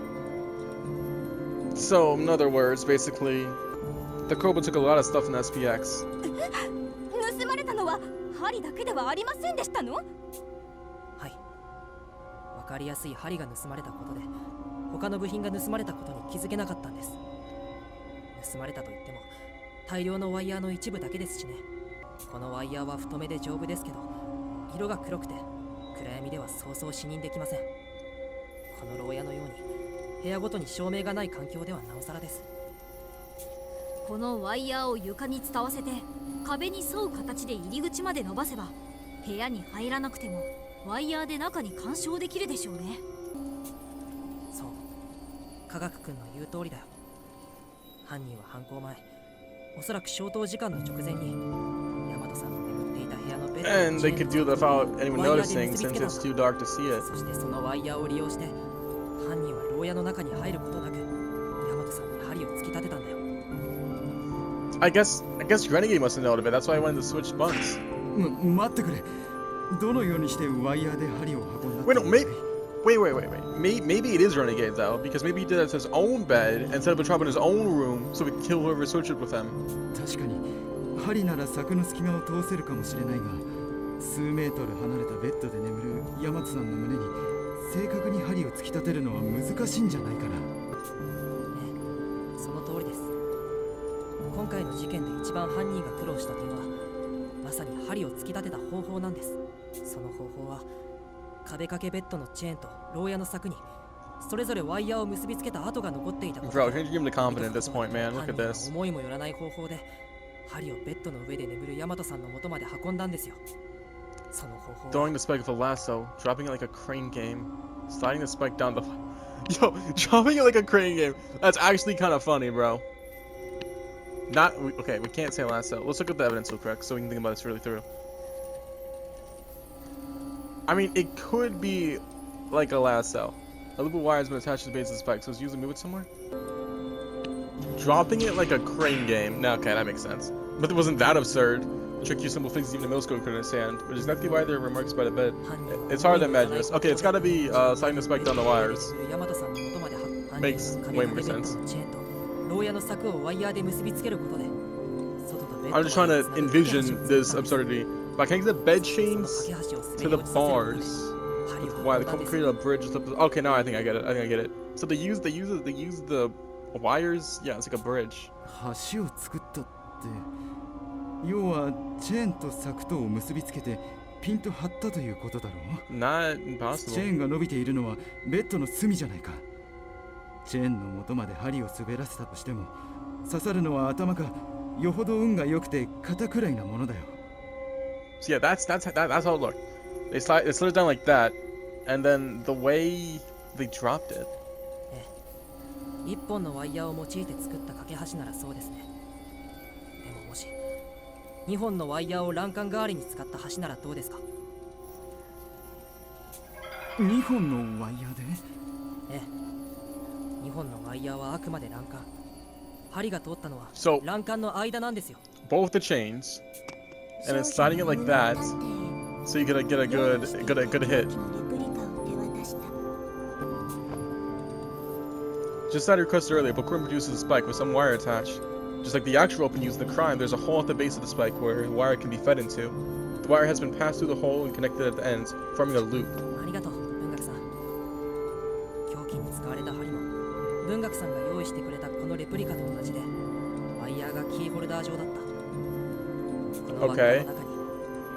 So, in other words, basically, the culprit took a lot of stuff in the SPX. 盗まれたのは針だけではありませんでしたの？はい。わかりやすい針が盗まれたことで他の部品が盗まれたことに気づけなかったんです。盗まれたといっても大量のワイヤーの一部だけですしね。このワイヤーは太めで丈夫ですけど色が黒くて暗闇ではそうそう視認できません。この牢屋のように部屋ごとに照明がない環境ではなおさらです。このワイヤーを床に伝わせて壁に沿う形で入り口まで伸ばせば部屋に入らなくてもワイヤーで中に干渉できるでしょうね。そう、科学君の言う通りだよ。犯人は犯行前、おそらく消灯時間の直前にヤマトさんの眠っていた部屋のベッド And they could do that without anyone noticing since it's too dark to see it. そしてそのワイヤーを利用して犯人は牢屋の中に入ることなくヤマトさんに針を突き立てたんだよ。 I guess Renegade must have known of it. That's why I wanted to switch buns. 待ってくれ。どのようにしてワイヤーで針を運んだ Wait, no, wait. Maybe it is Renegade though, because maybe he did that to his own bed instead of a trouble in his own room, so we could kill whoever switched it with him. 確かに針なら柵の隙間を通せるかもしれないが、数メートル離れたベッドで眠る山津さんの胸に正確に針を突き立てるのは難しいんじゃないかな。その通りです。今回の事件で一番犯人が苦労した点はまさに針を突き立てた方法なんです。その方法は壁掛けベッドのチェーンと牢屋の柵にそれぞれワイヤーを結びつけた跡が残っていたこと。 Bro, you're giving the confidence at this point, man. Look at 犯人は this. 思いもよらない方法で針をベッドの上で眠るヤマトさんの元まで運んだんですよ。その方法は Throwing the spike with a lasso, dropping it like a crane game, sliding the spike down the. Yo, dropping it like a crane game. That's actually kind of funny, bro. Okay, we can't say lasso. Let's look at the evidence real quick so we can think about this really through. I mean, it could be like a lasso. A loop of wire has been attached to the base of the spike, so it's usually move it somewhere. Dropping it like a crane game. No, okay, that makes sense. But it wasn't that absurd. The trick you simple things even a middle school couldn't understand, which is exactly why there are remarks by the bed. It's hard to imagine this. Okay, it's gotta be sliding the spike down the wires. Makes way more sense. I'm just trying to envision this absurdity. But can I get the bed chains to the bars? Why they created a bridge? Okay, now I think I get it. So they use the wires. Yeah, it's like a bridge. 橋を作ったって要はチェーンと柵とを結びつけてピンと張ったということだろう。 Not チェ impossible. ーンが伸びているのはベッドの隅じゃないか。チェーンの元まで針を滑らせたとしても刺さるのは頭かよほど運が良くて肩くらいなものだよ。 So yeah, that's how it looked. They slid it down like that, and then the way they dropped it. 一本のワイヤーを用いて作った架け橋ならそうですね。でももし2本のワイヤーを欄干代わりに使った橋ならどうですか。2本のワイヤーで？ええ、2本のワイヤーはあくまで欄干。針が通ったのは So 欄干の間なんですよ。 both the chains, and then sliding it like that, so you get a good hit. Just as I requested earlier, Bokurin produces a spike with some wire attached. Just like the actual open used in the crime, there's a hole at the base of the spike where the wire can be fed into. The wire has been passed through the hole and connected at the ends, forming a loop. ありがとう、文学さん。凶器に使われた針も文学さんが用意してくれたこのレプリカと同じでワイヤーがキーホルダー状だった。この輪っかの中に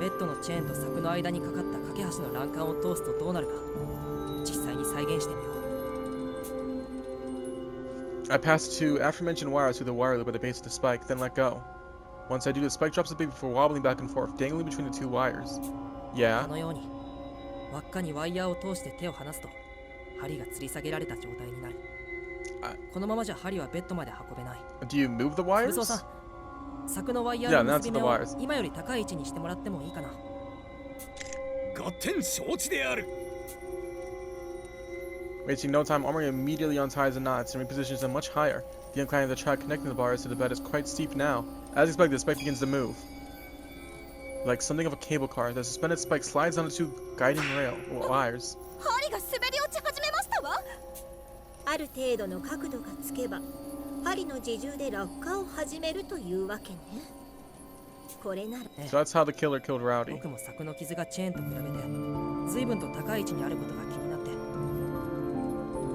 ベッドのチェーンと柵の間にかかった架け橋の欄干を通すとどうなるか実際に再現してみよう。 I pass two aforementioned wires through the wire loop at the base of the spike, then let go. Once I do, the spike drops the baby before wobbling back and forth, dangling between the two wires. こ Yeah. のように輪っかにワイヤーを通して手を離すと針が吊り下げられた状態になる。このままじゃ針はベッドまで運べない。 Do you move the 武 wires? 装さん、柵のワイヤ Yeah, ーの that's 結 the び目を wires. 今より高い位置にしてもらってもいいかな。合点承知である。 Wasting no time, Armory immediately unties the knots and repositions them much higher. The incline of the track connecting the bars to the bed is quite steep now. As expected, the spike begins to move. Like something of a cable car, the suspended spike slides on the two guiding wires. 針が滑り落ち始めましたわ。ある程度の角度がつけば針の自重で落下を始めるというわけね。これなら So that's how the killer killed Rowdy. 僕も柵の傷がチェーンと比べて随分と高い位置にあることが気になって、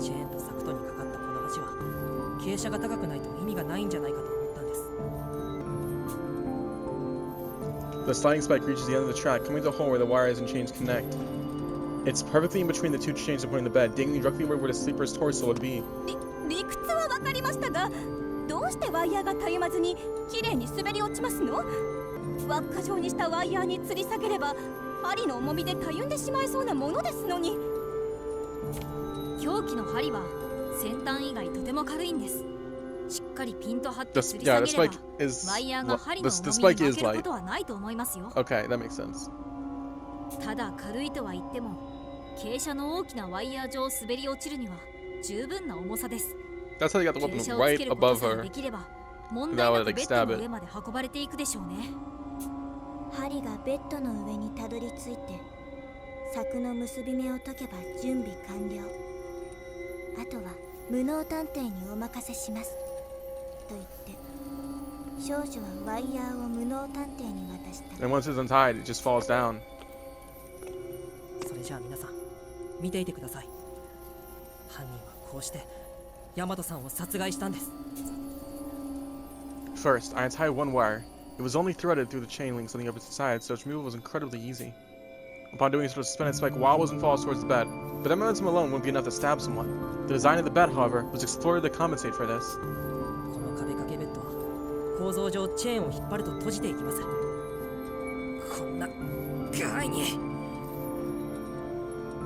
チェーンと柵とにかかったこの橋は傾斜が高くないと意味がないんじゃないかと思ったんです。 The sliding spike reaches the end of the track, coming to a hole where the wires and chains connect. It's perfectly in between the two chains supporting the bed, dangling directly where the sleeper's torso would be. 理屈はわかりましたが、どうしてワイヤーがたゆまずにきれいに滑り落ちますの？輪っか状にしたワイヤーに吊り下げれば針の重みでたゆんでしまいそうなものですのに。凶器の針は先端以外とても軽いんです。しっかりピンと張って The 吊り下 yeah, げ the れ spike ば is ワイヤーが針の the 重 spike みに is 負けるこ light. とはないと思いますよ。 Okay, that makes sense. ただ軽いとは言っても傾斜の大きなワイヤー上を滑り落ちるには十分な重さです。 That's how they got the 傾 weapon 斜をつ right けること above さえ her. できれば問題なくベッドの上まで運ばれていくでしょうね。針がベッドの上にたどり着いて柵の結び目を解けば準備完了。あとは無能探偵にお任せしますと言って少女はワイヤーを無能探偵に渡した。 And once it's untied, it just falls down. 見ていてください。犯人はこうしてヤマトさんを殺害したんです。 First, I untied one wire. It was only threaded through the chain link something up its side, so its removal was incredibly easy. Upon doing so, the suspended spike wobbles and falls towards the bed, but that momentum alone wouldn't be enough to stab someone. The design of the bed, however, was explored to compensate for this. この壁掛けベッドは構造上チェーンを引っ張ると閉じていきます。こんな害に。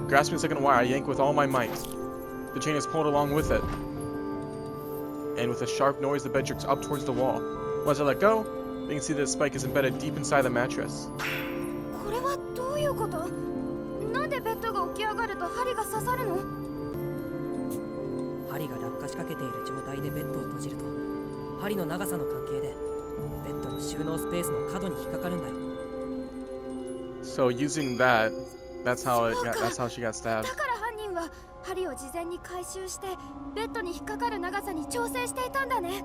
Grasping the second wire, I yank with all my might. The chain is pulled along with it, and with a sharp noise, the bed jerks up towards the wall. Once I let go, you can see that the spike is embedded deep inside the mattress. これはどういうこと？なんでベッドが起き上がると針が刺さるの？針が落下しかけている状態でベッドを閉じると、針の長さの関係でベッドの収納スペースの角に引っかかるんだよ。 So using that, that's how she got stabbed. だから犯人は針を事前に回収してベッドに引っかかる長さに調整していたんだね。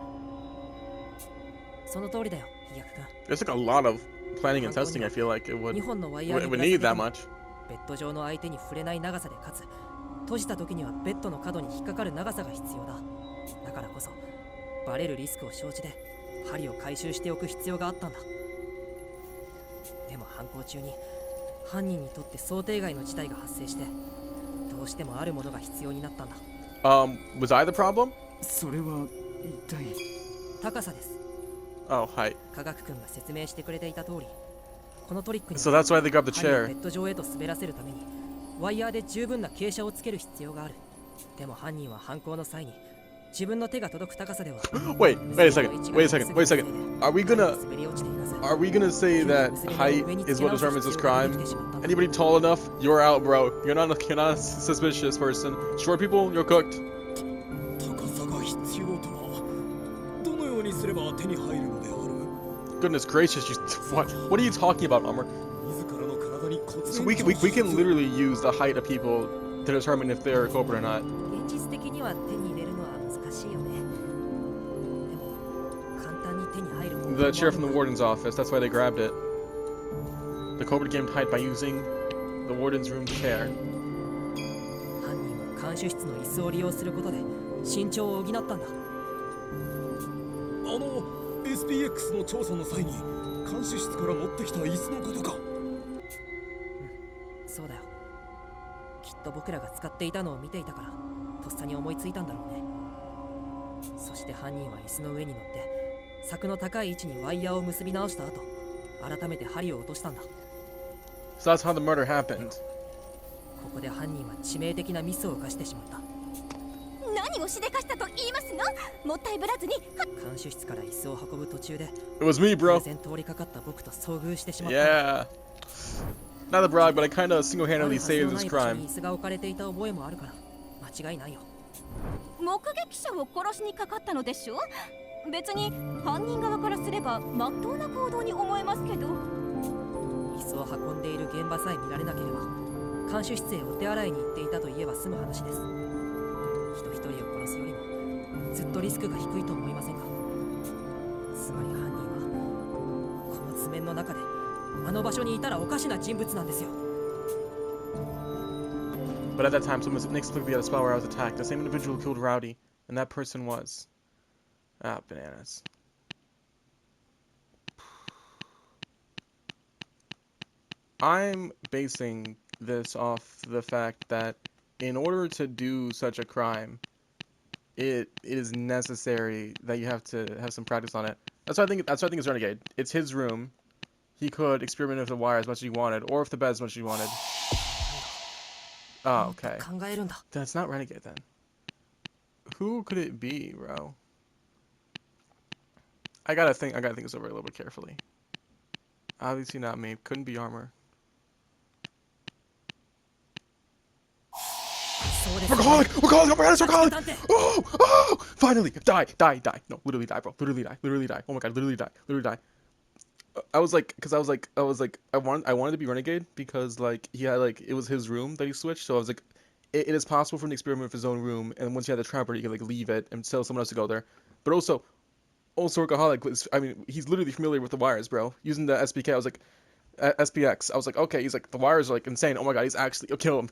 その通りだよ、飛躍君。 There's like a lot of planning and testing. I feel like it would 2本のワイヤー it に would ぶら下げ need て that も much. ベッド上の相手に触れない長さでかつ閉じた時にはベッドの角に引っかかる長さが必要だ。だからこそバレるリスクを承知で針を回収しておく必要があったんだ。でも犯行中に犯人にとって想定外の事態が発生して、どうしてもあるものが必要になったんだ。Was I the problem? それは一体。高さです。 Oh, hi. 科学君が説明してくれていた通り、このトリックに So that's why they grabbed the 針を chair. ベッド上へと滑らせるためにワイヤーで十分な傾斜をつける必要がある。でも犯人は犯行の際に自分の手が届く高さでは Wait a second. Are we gonna say that height is what determines this crime? Anybody tall enough, you're out, bro. You're not a suspicious person. Short people, you're cooked. 高さが必要とはどのようにすれば手に入るのである？ Goodness gracious, what are you talking about, Umar? 自らの体に骨 So we can literally use the height of people to determine if they're a culprit or not. 現実的には手に入れるのは難しいよね。でも簡単に手に入る方法もあ The る chair from the warden's office, that's why they grabbed it. The culprit gained height by using the warden's room chair. 犯人は監視室の椅子を利用することで身長を補ったんだ。SPX の調査の際に監視室から持ってきた椅子のことか。そうだよ。きっと僕らが使っていたのを見ていたからとっさに思いついたんだろうね。そして犯人は椅子の上に乗って柵の高い位置にワイヤーを結び直した後、改めて針を落としたんだ。 So that's how the murder happened. ここで犯人は致命的なミスを犯してしまった。何をしでかしたと言いますの？もったいぶらずに監視室から椅子を運ぶ途中で It was me, 偶 bro. 然通りかかった僕と遭遇してしまった。 Yeah. Not the brag, but I kind of ある single-handedly はずの saved な this い場所 crime. に椅子が置かれていた覚えもあるから間違いないよ。目撃者を殺しにかかったのでしょ？別に犯人側からすれば真っ当な行動に思えますけど。椅子を運んでいる現場さえ見られなければ監視室へお手洗いに行っていたと言えば済む話です。人一人を殺すよりもずっとリスクが低いと思いませんか？つまり犯人はこの図面の中であの場所にいたらおかしな人物なんですよ。 But at that time, someone was inexplicably at a spot where I was attacked. The same individual who killed Rowdy, and that person was... Ah, bananas. I'm basing this off the fact that in order to do such a crime, it is necessary that you have to have some practice on it. That's why I think it's Renegade. It's his room. He could experiment with the wire as much as he wanted, or with the bed as much as he wanted. Oh, okay. 考えるんだ。 That's not Renegade then. Who could it be, bro? I gotta think this over a little bit carefully. Obviously not me. Couldn't be armor. そうです。 We're calling apparatus, we're calling! Oh! Finally! Die! No, literally die, bro. Literally die. Oh my god, literally die. I wanted to be Renegade because like he had like it was his room that he switched, so I was like it is possible for him to experiment with his own room, and once he had the trapper he could like leave it and tell someone else to go there. But also Workaholic was, I mean, he's literally familiar with the wires, bro. Using the SPK, I was like SPX. I was like, okay, he's like, the wires are like insane. Oh my god, he's actually, kill him,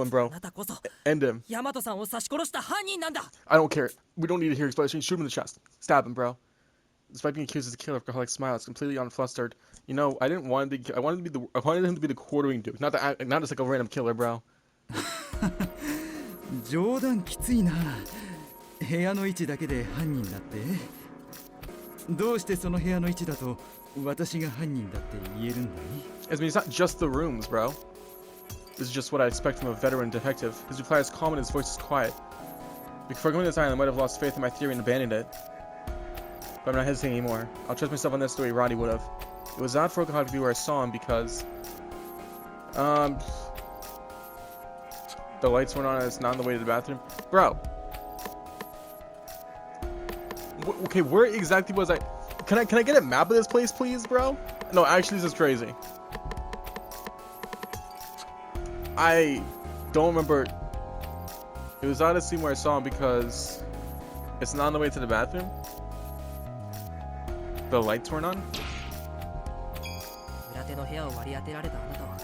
bro. あなたこそ End him. ヤマトさんを刺し殺した犯人なんだ。 I don't care. We don't need to hear explanation. Shoot him in the chest. Stab him, bro. Despite being accused as a killer, Workaholic smiles, completely unflustered. You know, I wanted him to be the quartering dude, not just like a random killer, bro. 冗談きついな。部屋の位置だけで犯人だって。どうしてその部屋の位置だと私が犯人だって言えるんだい？ I mean, it's not just the rooms, bro. This is just what I expect from a veteran detective. His reply is calm and his voice is quiet. Before going to this island, I might have lost faith in my theory and abandoned it. But I'm not hesitating anymore. I'll trust myself on this the way Roddy would have. It was odd for Workaholic to be where I saw him because... the lights weren't on and it's not on the way to the bathroom. Bro! Okay, where exactly was I... Can I get a map of this place, please, bro? No, actually, this is crazy. I don't remember. It was odd to see where I saw him because it's not on the way to the bathroom. The lights weren't on. 裏手の部屋を割り当てられたあなたは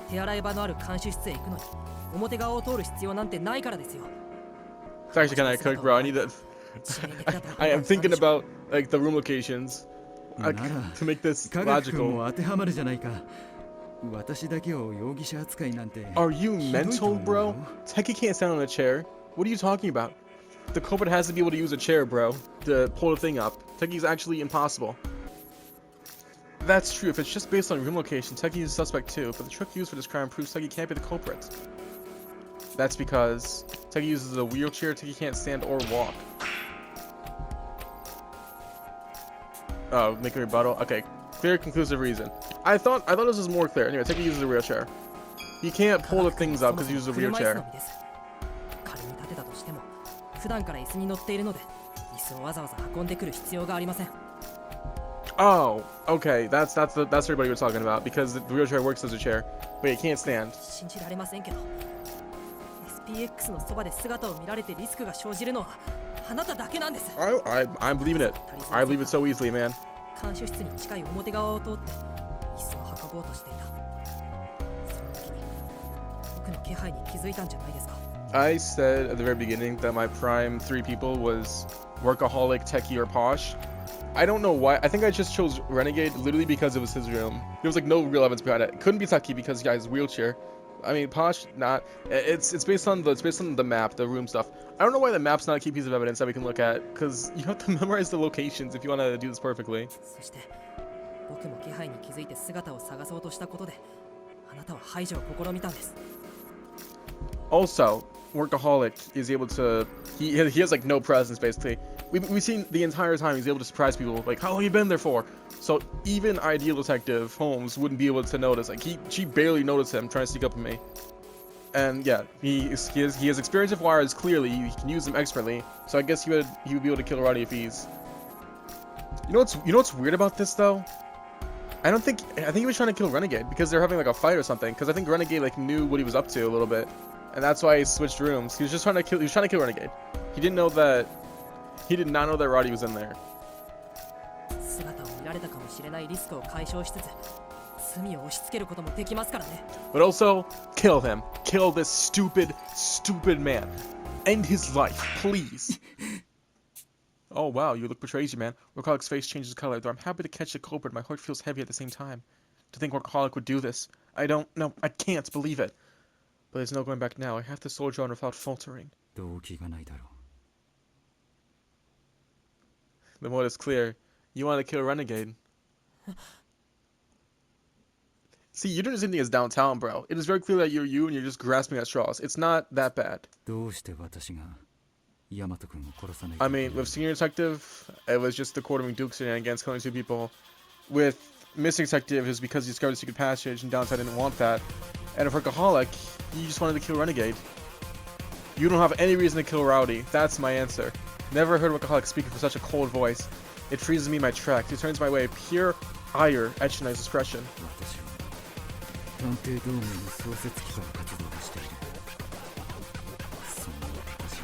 手洗い場のある監視室へ行くのに表側を通る必要なんてないからですよ。 It's actually kind of quick, bro. I need to. I am thinking about like the room locations to make this 科学君 logical. も当てはまるじゃないか。私だけを容疑者扱いなんて。 Are you ひどいと mental, 思う bro? よ。 Techie can't stand on a chair. What are you talking about? The culprit has to be able to use a chair, bro, to pull the thing up. Techie's actually impossible. That's true. If it's just based on room location, Techie is a suspect too, but the trick used for this crime proves Techie can't be the culprit. That's because Techie uses a wheelchair, Techie can't stand or walk. Oh, make a rebuttal? Okay. Clear, conclusive reason. I thought this was more clear. Anyway, Techie uses a wheelchair. He can't pull the things up because he uses a 車椅子の wheelchair. 身です。仮に立てたとしても普段から椅子に乗っているので椅子をわざわざ運んでくる必要がありません。 Oh, okay. That's everybody we're talking about because the wheelchair works as a chair, but he can't stand. 信じられませんけど SPX のそばで姿を見られてリスクが生じるのはあなただけなんです。 I'm believing it. I believe it so easily, man. 監視室に近い表側を通って椅子を運ぼうとしていた。その時に僕の気配に気づいたんじゃないですか。 I said at the very beginning that my prime three people was Workaholic, Techie, or Posh. I don't know why. I think I just chose Renegade literally because it was his room. There was like no real evidence behind it. It couldn't be Techie because he got his wheelchair. I mean, Posh, not. It's based on the map, the room stuff. I don't know why the map's not a key piece of evidence that we can look at, because you have to memorize the locations if you want to do this perfectly. そして僕も気配に気づいて姿を探そうとしたことであなたは排除を試みたんです。 Also, Workaholic is able to. He has like no presence basically. We've seen the entire time he's able to surprise people. Like, how long you been there for? So even ideal detective Holmes wouldn't be able to notice. Like she barely noticed him trying to sneak up on me. And yeah, he has experience with wires. Clearly, he can use them expertly. So I guess he would be able to kill Roddy if he's. You know what's weird about this though? I think he was trying to kill Renegade because they're having like a fight or something. Because I think Renegade like knew what he was up to a little bit, and that's why he switched rooms. He was trying to kill Renegade. He did not know that Roddy was in there. 姿を見られたかもしれないリスクを解消しつつ罪を押し付けることもできますからね。 But also, kill him. Kill this stupid man. End his life, please. Oh wow, you look betrays you, man. Workaholic's face changes color. Though I'm happy to catch the culprit, my heart feels heavy at the same time. To think Workaholic would do this. I can't believe it. But there's no going back now. I have to soldier on without faltering. 動機がないだろう。 The motive is clear. You want to kill Renegade. See, you didn't see anything as downtown, bro. It is very clear that you're you and you're just grasping at straws. It's not that bad. どうして私がヤマト君を殺さないと I mean, with Senior Detective, it was just the quartering Duke against killing two people. With Missing Detective, it was because he discovered the secret passage and Downside didn't want that. And with Workaholic, he just wanted to kill Renegade. You don't have any reason to kill Rowdy. That's my answer. Never heard Workaholic speak with such a cold voice. It freezes me in my tracks. He turns my way pure ire etched in his expression. 私は探偵同盟の創設期から活動をしている。そんな私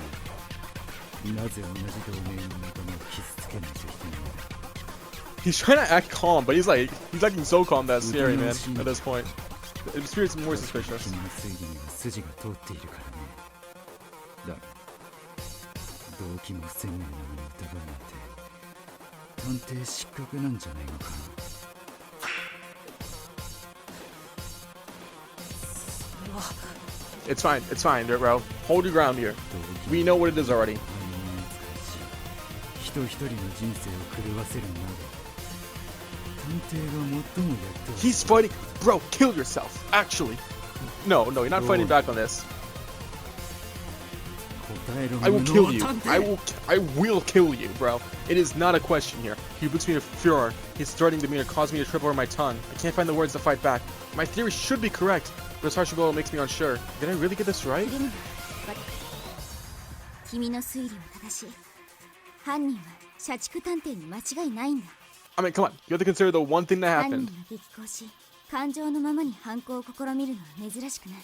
がなぜ同じ同盟の仲間を傷つけないといけないのだ。He's trying to act calm, but he's acting so calm that's scary, man. At this point, the spirit's more suspicious. 君の推理には筋が通っているからね。だが動機も不鮮明なのに疑うなんて探偵失格なんじゃないのか。 It's fine, bro. Hold your ground here. We know what it is already. 人一人の人生を狂わせるなど探偵が最もやっては He's fighting, bro. Kill yourself. Actually, no, you're not fighting back on this. 答えろ I will 無 kill 能 you. 探偵 I will kill you, bro. It is not a question here. He puts me in furor. His threatening demeanor caused me to trip over my tongue. I can't find the words to fight back. My theory should be correct, but his harsh rebuttal makes me unsure. Did I really get this right? 君の推理は正しい。犯人は社畜探偵に間違いないんだ。 I mean, come on. You have to consider the one thing that 犯人 happened. が激高し、感情のままに犯行を試みるのは珍しくない。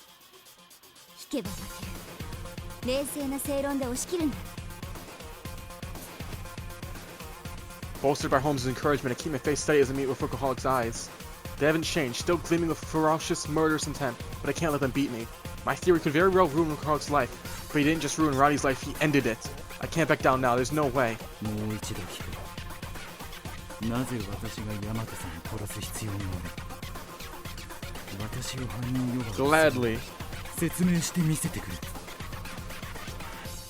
引けば負ける。冷静な正論で押し切るんだ。 Bolstered by Holmes' encouragement, I keep my face steady as I meet with workaholic's eyes. They haven't changed, still gleaming with ferocious, murderous intent, but I can't let them beat me. My theory could very well ruin workaholic's life, but he didn't just ruin Rowdy's life, he ended it. I can't back down now, there's no way. もう一度聞く。なぜ私が大和さんを殺す必要がある。私を犯人呼ばわり Gladly. 説明してみせてくれ。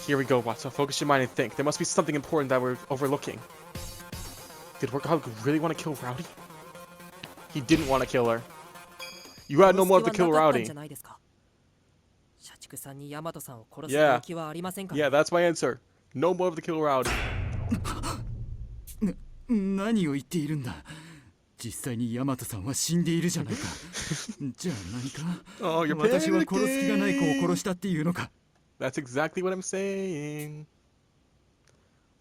Here we go, Watson. Focus your mind and think. There must be something important that we're overlooking. Did Workaholic really want to kill Rowdy? He didn't want to kill her. You had no motive to kill Rowdy. 社畜さんに大和さんを殺す動機はありませんか Yeah, that's my answer. No motive to kill Rowdy. 何を言っているんだ。実際に大和さんは死んでいるじゃないか。じゃあ何か Oh, you're 私は殺す気がない子を殺したっていうのか。 That's exactly what I'm saying.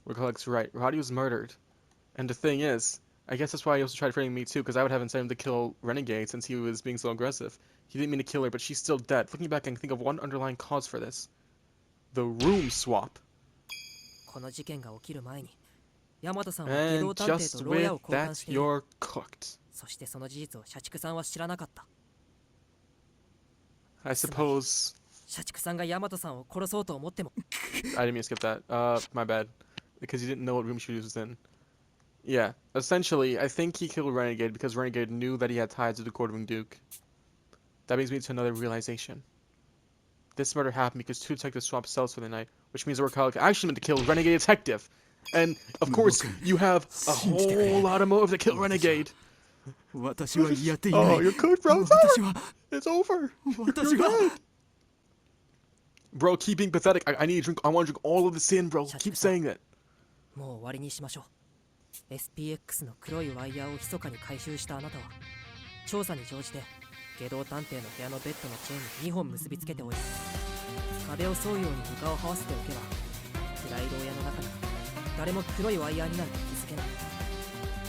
Workaholic's right. Rowdy was murdered. And the thing is, I guess that's why he also tried framing me too, because I would have incentive him to kill Renegade since he was being so aggressive. He didn't mean to kill her, but she's still dead. Looking back, I can think of one underlying cause for this. The room swap. この事件が起きる前に大和さんは下 And 道探偵 just と牢屋 with を交換 that, している。 you're cooked. そしてその事実を社畜さんは知らなかった。 I suppose... 社畜さんが大和さんを殺そうと思っても I didn't mean to skip that. My bad. Because he didn't know what room she was in. Yeah, essentially, I think he killed Renegade because Renegade knew that he had ties to the Court of Duke. That brings me to another realization. This murder happened because two detectives swapped cells for the night, which means the Workaholic actually meant to kill Renegade Detective. And, of course, you have a whole lot of motive to kill Renegade. 私はやっていない。 Oh, you're cooked, bro. 私は It's over. 私 You're が dead. Bro, keep being pathetic. I need to drink. I want to drink all of the sin, bro. Keep saying that. もう終わりにしましょう。 SPX の黒いワイヤーを密かに回収したあなたは調査に乗じて下道探偵の部屋のベッドのチェーンに2本結びつけておいて壁を沿うように床を這わせておけば暗い牢屋の中なら誰も黒いワイヤーになんて気づけない。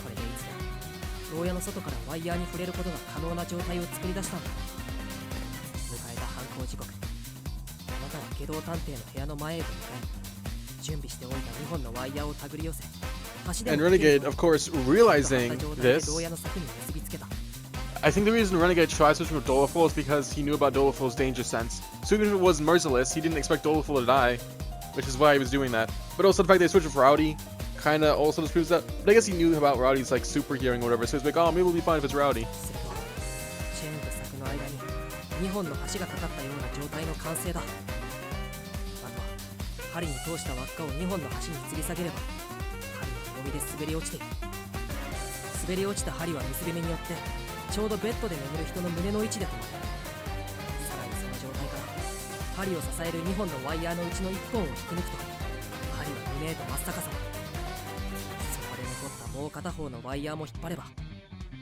これでいつでも牢屋の外からワイヤーに触れることが可能な状態を作り出したんだ。迎えた犯行時刻、あなたは下道探偵の部屋の前へと向かい準備しておいた2本のワイヤーを手繰り寄せ And Renegade, of course, realizing this, I think the reason Renegade tried switching with Doleful is because he knew about Doleful's danger sense. So even if it was merciless, he didn't expect Doleful to die, which is why he was doing that. But also the fact they switched with Rowdy kinda also disproves that. But I guess he knew about Rowdy's like super hearing or whatever, so he's like, oh, maybe we'll be fine if it's Rowdy. チェーンと柵の間に2本の橋がかかったような状態の完成だ。あとは針に通した輪っかを2本の橋に吊り下げれば針の重みで滑り落ちている。滑り落ちた針は結び目によってちょうどベッドで眠る人の胸の位置で止まる。さらにその状態から針を支える2本のワイヤーのうちの1本を引き抜くと針は胸へと真っ逆さま。そこで残ったもう片方のワイヤーも引っ張れば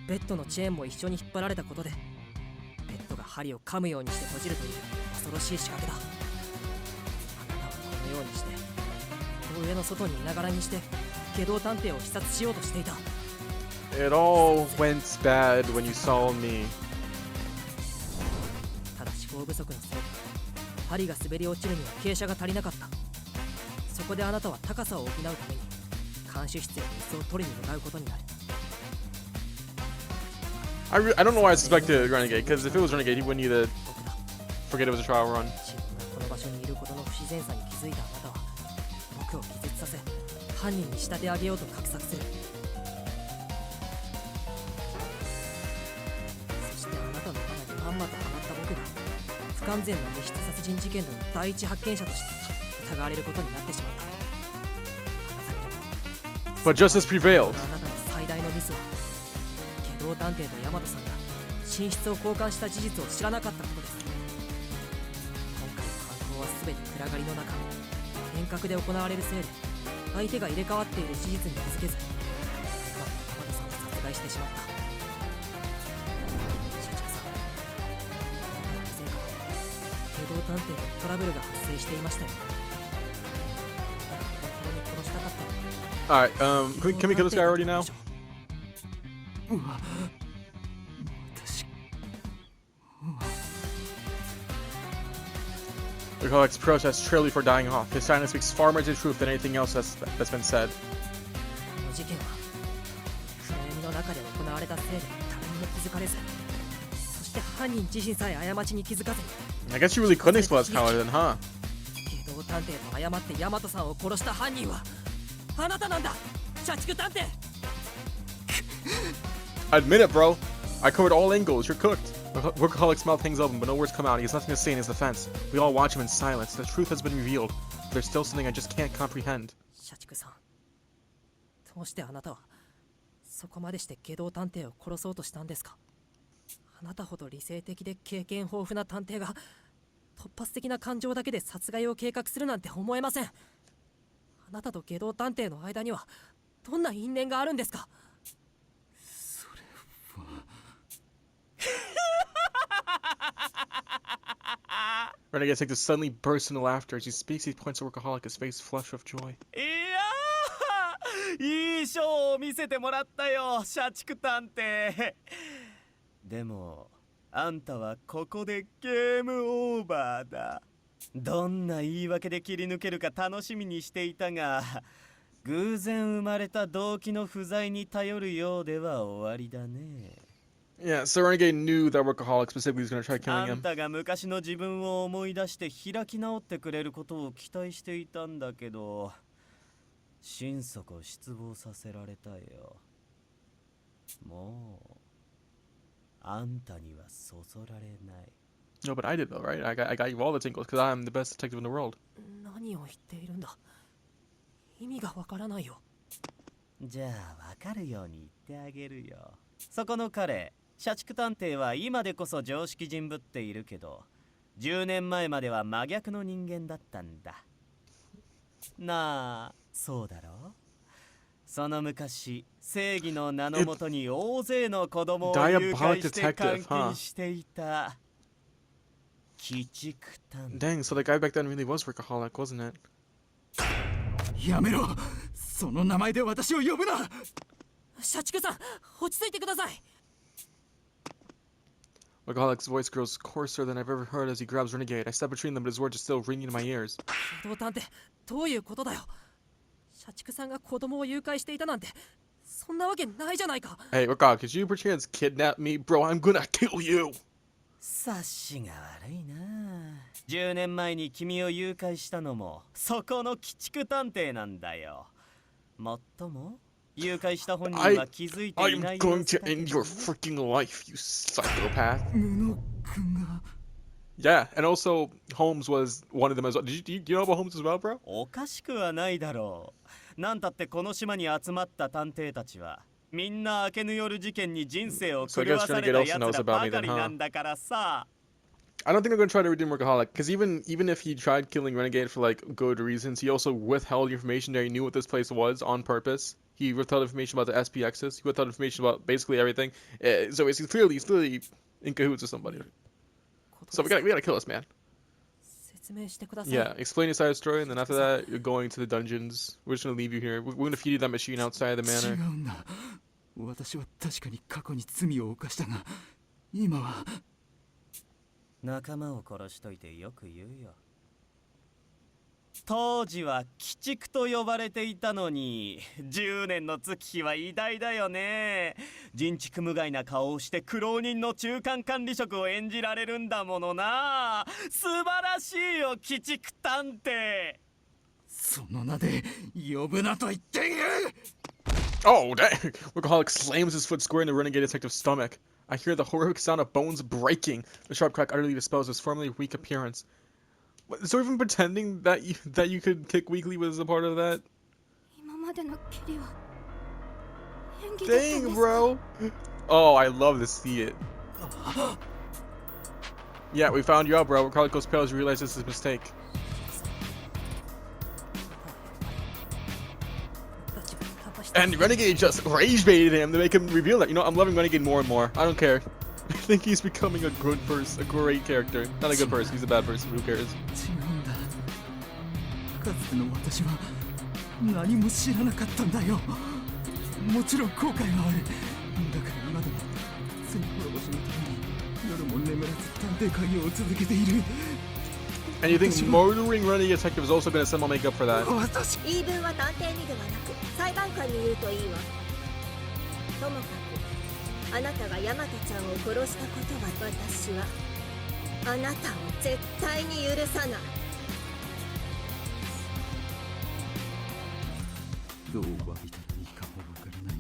ベッドのチェーンも一緒に引っ張られたことでベッドが針を噛むようにして閉じるという恐ろしい仕掛けだ。あなたはこのようにして牢屋の外にいながらにして下道探偵を視察しようとしていた。 It all went bad when you saw me. ただ思考不足のせいで針が滑り落ちるには傾斜が足りなかった。そこであなたは高さを補うために監視室への椅子を取りに向かうことになる。I don't know why I suspected Renegade, because if it was Renegade, he wouldn't need to 僕だ forget it was a trial run. 自分がこの場所にいることの不自然さに気づいたあなたは僕を気絶させ犯人に仕立て上げようと画策する。そしてあなたの罠にまんまとはまった僕が不完全な密室殺人事件の第一発見者として疑われることになってしまった。 But justice prevailed. あなたの最大のミスは機動探偵と大和さんが寝室を交換した事実を知らなかったことです。今回の犯行は全て暗がりの中遠隔で行われるせいで相手が入れ替わっている事実に気づけず大和さんを殺害してしまった。社長さん、あなたのせいか機動探偵とトラブルが発生していましたよ。あなたが本当に殺したかったのか。 Alright, can we kill this guy already now? うわ私 Workaholics protest Trilly for dying off. His silence speaks far more to the truth than anything else that's been said. この事件は暗闇の中で行われたせいで誰にも気づかれず、そして犯人自身さえ過ちに気づかずに I guess you really couldn't explain his power then, huh? 機動探偵と誤って大和さんを殺した犯人はあなたなんだ、社畜探偵。 Admit it, bro. I covered all angles. You're cooked. Workaholic's mouth hangs open, but no words come out. He has nothing to say in his defense. We all watch him in silence. The truth has been revealed. But there's still something I just can't comprehend. 社畜さん、どうしてあなたはそこまでして機動探偵を殺そうとしたんですか。あなたほど理性的で経験豊富な探偵が突発的な感情だけで殺害を計画するなんて思えません。あなたと機動探偵の間にはどんな因縁があるんですか。 Renegade takes a suddenly bursts into laughter as he speaks. He points to Workaholic, his face flushed with joy. いやー、いいショーを見せてもらったよ、社畜探偵。でもあんたはここでゲームオーバーだ。どんな言い訳で切り抜けるか楽しみにしていたが、偶然生まれた動機の不在に頼るようでは終わりだね。 Yeah, so Renegade knew that Workaholic specifically was going to try あ killing ん him. たが昔の自分を思い出して開き直ってくれることを期待していたんだけど、心底失望させられたよ。もうあんたにはそそられない。 No, but I did though, right? I got you all the tingles because I'm the best detective in the world. 何を言っているんだ。意味がわからないよ。じゃあわかるように言ってあげるよ。そこの彼、社畜探偵は今でこそ常識人ぶっているけど、10年前までは真逆の人間だったんだ。なあ、そうだろう。その昔、正義の名のもとに大勢の子供を誘拐して監禁していた鬼畜探偵。 Dang, so the guy back then really was Workaholic, wasn't it? やめろ、その名前で私を呼ぶな。社畜さん、落ち着いてください。 Workaholic's voice grows coarser than I've ever heard as he grabs Renegade. I step between them, but his words are still ringing in my ears. 機動探偵、どういうことだよ。社畜さんが子供を誘拐していたなんてそんなわけないじゃないか。 Hey, Workaholic, could you perchance kidnap me? Bro, I'm gonna kill you! 察しが悪いな。10年前に君を誘拐したのもそこの鬼畜探偵なんだよ。もっとも誘拐した本人は気づいていない I'm going to end your freaking life, you psychopath. 無能君が Yeah, and also Holmes was one of them as well. Do you know about Holmes as well, bro? おかしくはないだろう。なんたってこの島に集まった探偵たちはみんな明けぬ夜事件に人生を狂わされたやつらばかりなんだからさ。I don't think they're gonna try to redeem Workaholic, because even if he tried killing Renegade for like good reasons, he also withheld information that he knew what this place was on purpose. He withheld information about the SPXs. He withheld information about basically everything. So he's clearly in cahoots with somebody. So we gotta kill this man. 説明してください。 Yeah, explain your side of the story, and then after that, you're going to the dungeons. We're just gonna leave you here. We're gonna feed you that machine outside the 違 manor. うんだ。私は確かに過去に罪を犯したが、今は仲間を殺しといてよく言うよ。当時は鬼畜と呼ばれていたのに、10年の月日は偉大だよね。人畜無害な顔をして苦労人の中間管理職を演じられるんだものな。素晴らしいよ、鬼畜探偵。その名で呼ぶなと言っている。 Oh, dang! Workaholic slams his foot square in the renegade detective's stomach. I hear the horrific sound of bones breaking. The sharp crack utterly dispels his formerly weak appearance. What, so even pretending that you could kick weakly was a part of that? 今までの蹴りは演技だったんです Dang, か bro! Oh, I love to see it. Yeah, we found you out, bro. Workaholic goes pale as he realizes his mistake. And Renegade just rage baited him to make him reveal that. You know, I'm loving Renegade more and more. I don't care. I think he's becoming a good person, a great character. Not a good person, he's a bad person. Who cares? 違うんだ。かつての私は何も知らなかったんだよ。もちろん後悔はある。だから今でも罪滅ぼしのために夜も眠らず探偵会を続けている。 And you think murdering Renegade Detective is also going to somehow make up for that? 言い分は探偵にではなく裁判官に言うといいわ。ともかくあなたが山田ちゃんを殺したことは私はあなたを絶対に許さない。どう詫びたらいいかもわからない。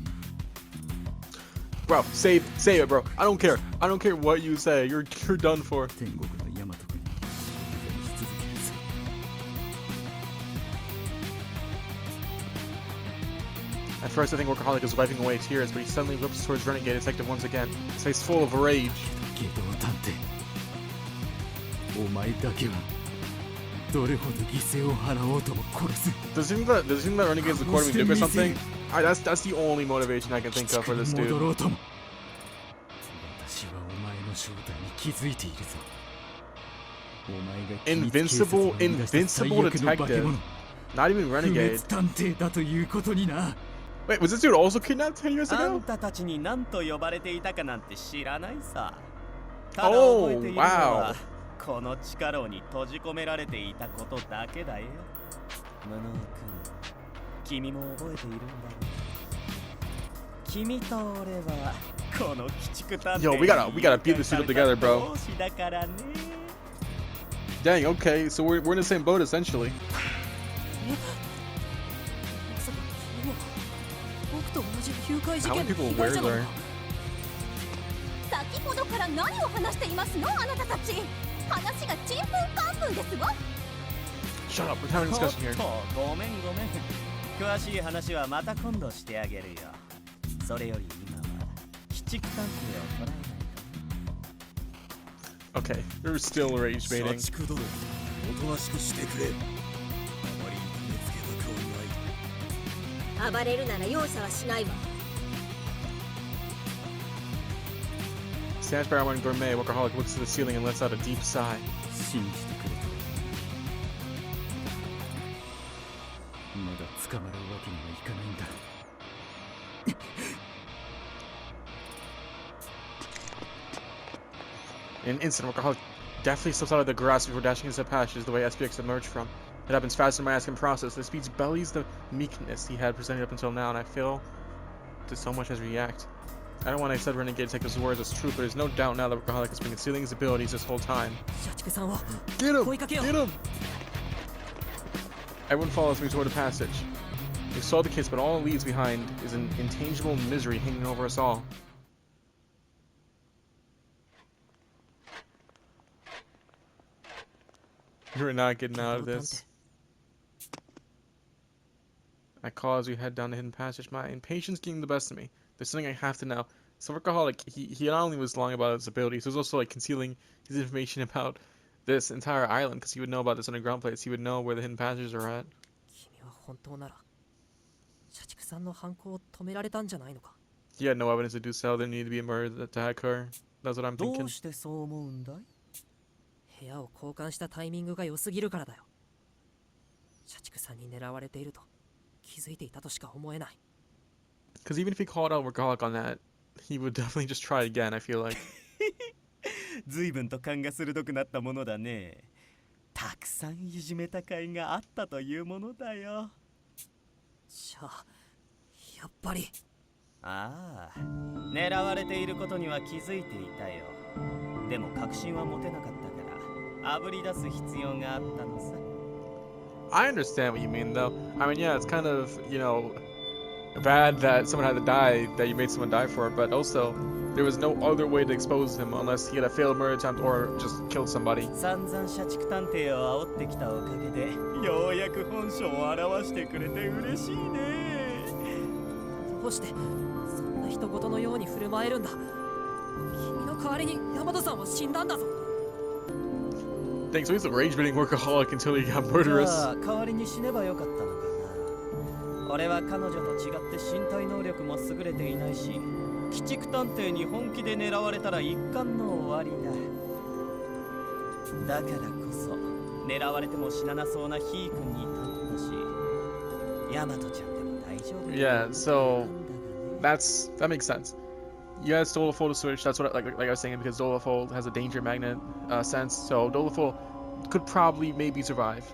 Bro, say it, bro. I don't care. I don't care what you say. You're done for. 天国の大和君にし続けるさ。 At first, I think Workaholic is wiping away tears, but he suddenly whips towards Renegade Detective once again. His face full of rage. けど探偵、お前だけはどれほど犠牲を払おうとも殺す。 Does he think that Renegade's recording me nuke or something? That's the only motivation I can think of for this 戻 dude. ろうとも。私はお前の正体に気づいているぞ。お前が秘密警察を生み出した最悪の化け物、 Not even 不滅 Renegade. 探偵だということにな。 Wait, was this dude also kidnapped 10 years あん ago? たたちに何と呼ばれていたかなんて知らないさ。ただ Oh, 覚えているのは wow. この地下牢に閉じ込められていたことだけだよ。無能君、君も覚えているんだろう。君と俺はこの鬼畜探偵 Yo, we gotta beat this dude up together, bro. 同志だからね。 Dang, okay, so we're in the same boat essentially. まさか君も僕と同じ誘拐事 How 件 many の people 被害 wear 者なの there? か。先ほどから何を話していますのあなたたち。話がちんぷんかんぷんですわ。 Shut up, we're having a ちょっ discussion here. とごめんごめん。詳しい話はまた今度してあげるよ。それより今は鬼畜探偵を捉えない Okay, you're still rage 社 baiting. 畜殿、おとなしくしてくれ。あまりに目つけたくはない。暴れるなら容赦はしないわ。 Stands by our one gourmet, Workaholic looks to the ceiling and lets out a deep sigh. 信じてくれと。まだ捕まるわけにはいかないんだ。 In an instant, Workaholic deftly slips out of the grass before dashing into the passages the way SPX emerged from. It happens faster than my asking process. This speech bellies the meekness he had presented up until now, and I feel to so much as react. I don't want to accept Renegade Detective's words as true, but there's no doubt now that Workaholic has been concealing his abilities this whole time. 社畜さんを Get him! 追いかけよう。 Get him! Everyone follows me toward the passage. We saw the kids, but all it leaves behind is an intangible misery hanging over us all. You're not getting out of this. I call as we head down the hidden passage, my impatience getting the best of me. There's something I have to know. So Workaholic, he not only was lying about his abilities, he was also like concealing his information about this entire island, because he would know about this underground place. He would know where the hidden passages are at. 君は本当なら社畜さんの犯行を止められたんじゃないのか。 He had no evidence to do so. There needed to be a murder to occur. That's what I'm ど thinking. うしてそう思うんだい？部屋を交換したタイミングが良すぎるからだよ。社畜さんに狙われていると気づいていたとしか思えない。 Because even if he called out Workaholic on that, he would definitely just try again, I feel like. 随分と勘が鋭くなったものだね。たくさんいじめた甲斐があったというものだよ。じゃあやっぱり。ああ、狙われていることには気づいていたよ。でも確信は持てなかったからあぶり出す必要があったのさ。 I understand what you mean, though. I mean, yeah, it's kind of, you know, bad that someone had to die, that you made someone die for it, but also, there was no other way to expose him unless he had a failed murder attempt or just killed somebody. 散々社畜探偵を煽ってきたおかげでようやく本性を表してくれて嬉しいね。どうしてそんな人事のように振る舞えるんだ。君の代わりに大和さんは死んだんだぞ。 Dang, so he's a rage-baiting workaholic until he got じ murderous. ゃあ代わりに死ねばよかったのかな。俺は彼女と違って身体能力も優れていないし、鬼畜探偵に本気で狙われたら一巻の終わりだ。だからこそ狙われても死ななそうなヒー君に頼んだし、ヤマトちゃんでも大丈夫。 Yeah, so that makes sense. You guys stole a fold to switch. That's what like I was saying, because Dolafol has a danger magnet sense, so Dolafol could probably maybe survive.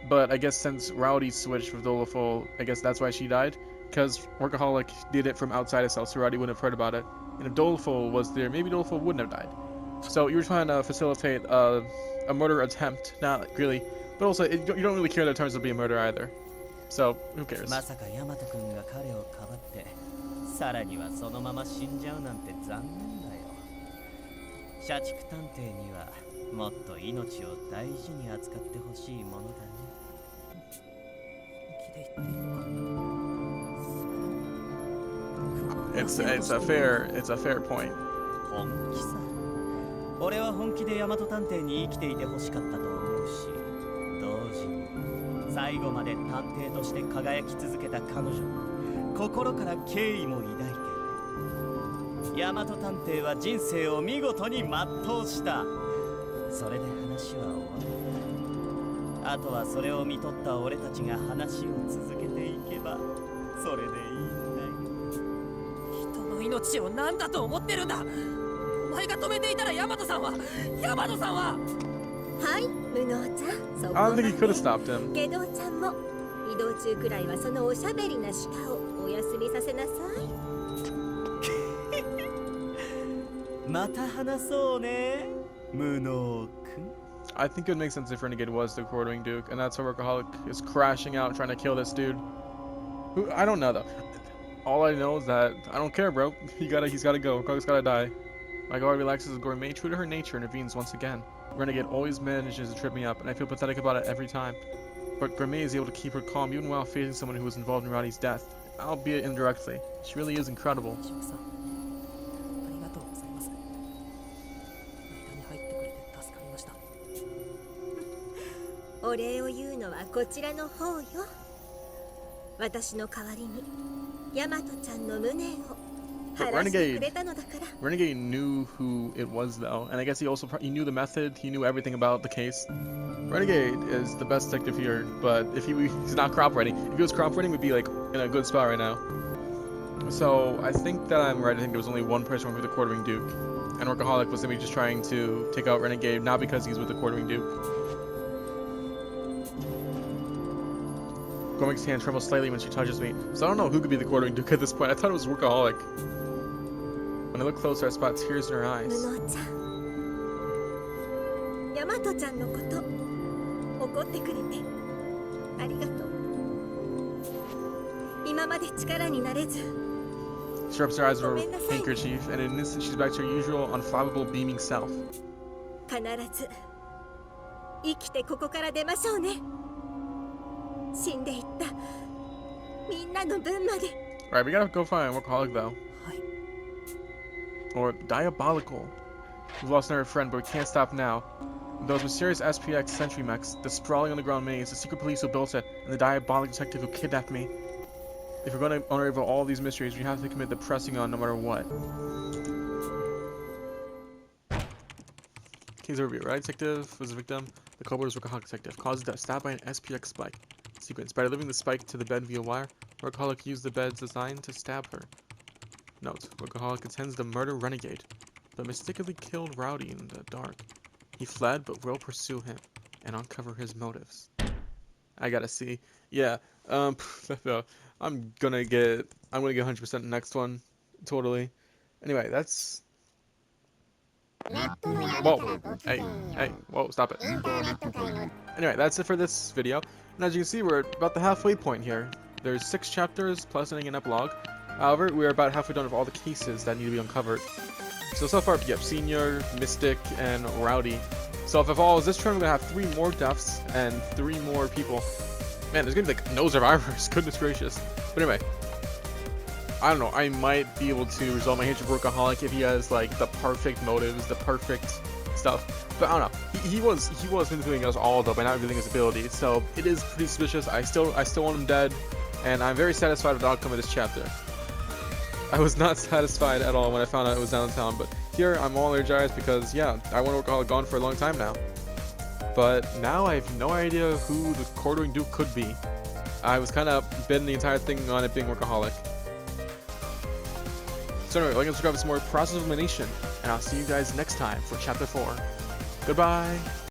But I guess since Rowdy switched with Dolafol, I guess that's why she died, because Workaholic did it from outside itself, so Rowdy wouldn't have heard about it. And if Dolafol was there, maybe Dolafol wouldn't have died. So you were trying to facilitate a murder attempt, not really, but also you don't really care that it turns out to be a murder either. So who cares? まさかヤマト君が彼をかばってさらにはそのまま死んじゃうなんて残念だよ。社畜探偵にはもっと命を大事に扱ってほしいものだね。 It's a fair point. 本気さ。俺は本気で大和探偵に生きていてほしかったと思うし、同時に最後まで探偵として輝き続けた彼女に心から敬意も抱いている。大和探偵は人生を見事に全うした。それで話は終わった。あとはそれを見とった俺たちが話を続けていけばそれでいいんだよ。人の命を何だと思ってるんだ。お前が止めていたら大和さんははい、無能ちゃん、そこ I ま don't think で he could have stopped him. 下道ちゃんも移動中くらいはそのおしゃべりな舌をお休みさせなさい。また話そうね、無能くん。 I think it would make sense if Renegade was the quartering Duke, and that's why Workaholic is crashing out trying to kill this dude. Who I don't know though. All I know is that I don't care, bro. He's gotta go. Workaholic's gotta die. My guard relaxes as Gourmet, true to her nature, intervenes once again. Renegade always manages to trip me up, and I feel pathetic about it every time. But Gourmet is able to keep her calm even while facing someone who was involved in Roddy's death, albeit indirectly. She really is incredible. 石岡さん、ありがとうございます。間に入ってくれて助かりました。お礼を言うのはこちらの方よ。私の代わりにヤマトちゃんの無念を But 晴らしてくれたのだから。 Renegade knew who it was though, and I guess he knew the method. He knew everything about the case. Renegade is the best detective here, but if he's not cooperating. If he was cooperating, we'd be like in a good spot right now. So I think that I'm right. I think there was only one person with the quartering Duke, and Workaholic was maybe just trying to take out Renegade, not because he's with the quartering Duke. Gormic's hand trembles slightly when she touches me, so I don't know who could be the quartering Duke at this point. I thought it was Workaholic. When I look closer, I spot tears in her 無 eyes. 能ちゃん、ヤマトちゃんのこと怒ってくれてありがとう。今まで力になれず She rubs her eyes with her handkerchief, and in an instant she's back to her usual unflappable beaming self. 必ず生きてここから出ましょうね。死んでいったみんなの分まで。 Alright, we gotta go find Workaholic though. はい。 Or Diabolical. We've lost another friend, but we can't stop now. Those mysterious SPX sentry mechs, the sprawling underground maze, the secret police who built it, and the diabolic detective who kidnapped me. If we're going to unravel all these mysteries, we have to commit the pressing on no matter what. Case overview. Right detective was a victim. The culprit was Workaholic detective. Caused death. Stabbed by an SPX spike. Sequence. By delivering the spike to the bed via wire, Workaholic used the bed's design to stab her. Note. Workaholic intends to murder Renegade, but mistakenly killed Rowdy in the dark. He fled, but we'll pursue him and uncover his motives. I gotta see. Yeah. I'm gonna get 100% next one. Totally. Anyway, that's. Whoa. Hey. Whoa, stop it. Anyway, that's it for this video. And as you can see, we're about the halfway point here. There's 6 chapters plus an epilogue. However, we're about halfway done with all the cases that need to be uncovered. So far, yep, Senior, Mystic, and Rowdy. So if it follows this trend, we're gonna have 3 more deaths and 3 more people. Man, there's gonna be like no survivors. Goodness gracious. But anyway, I don't know. I might be able to resolve my hatred for Workaholic if he has like the perfect motives, the perfect stuff. But I don't know. He was manipulating us all though by not revealing his ability. So it is pretty suspicious. I still want him dead, and I'm very satisfied with the outcome of this chapter. I was not satisfied at all when I found out it was downtown, but here I'm all energized because yeah, I want Workaholic gone for a long time now. But now I have no idea who the Quartering Duke could be. I was kind of betting the entire thing on it being Workaholic. So anyway, like and subscribe for some more process of elimination, and I'll see you guys next time for chapter 4. Goodbye!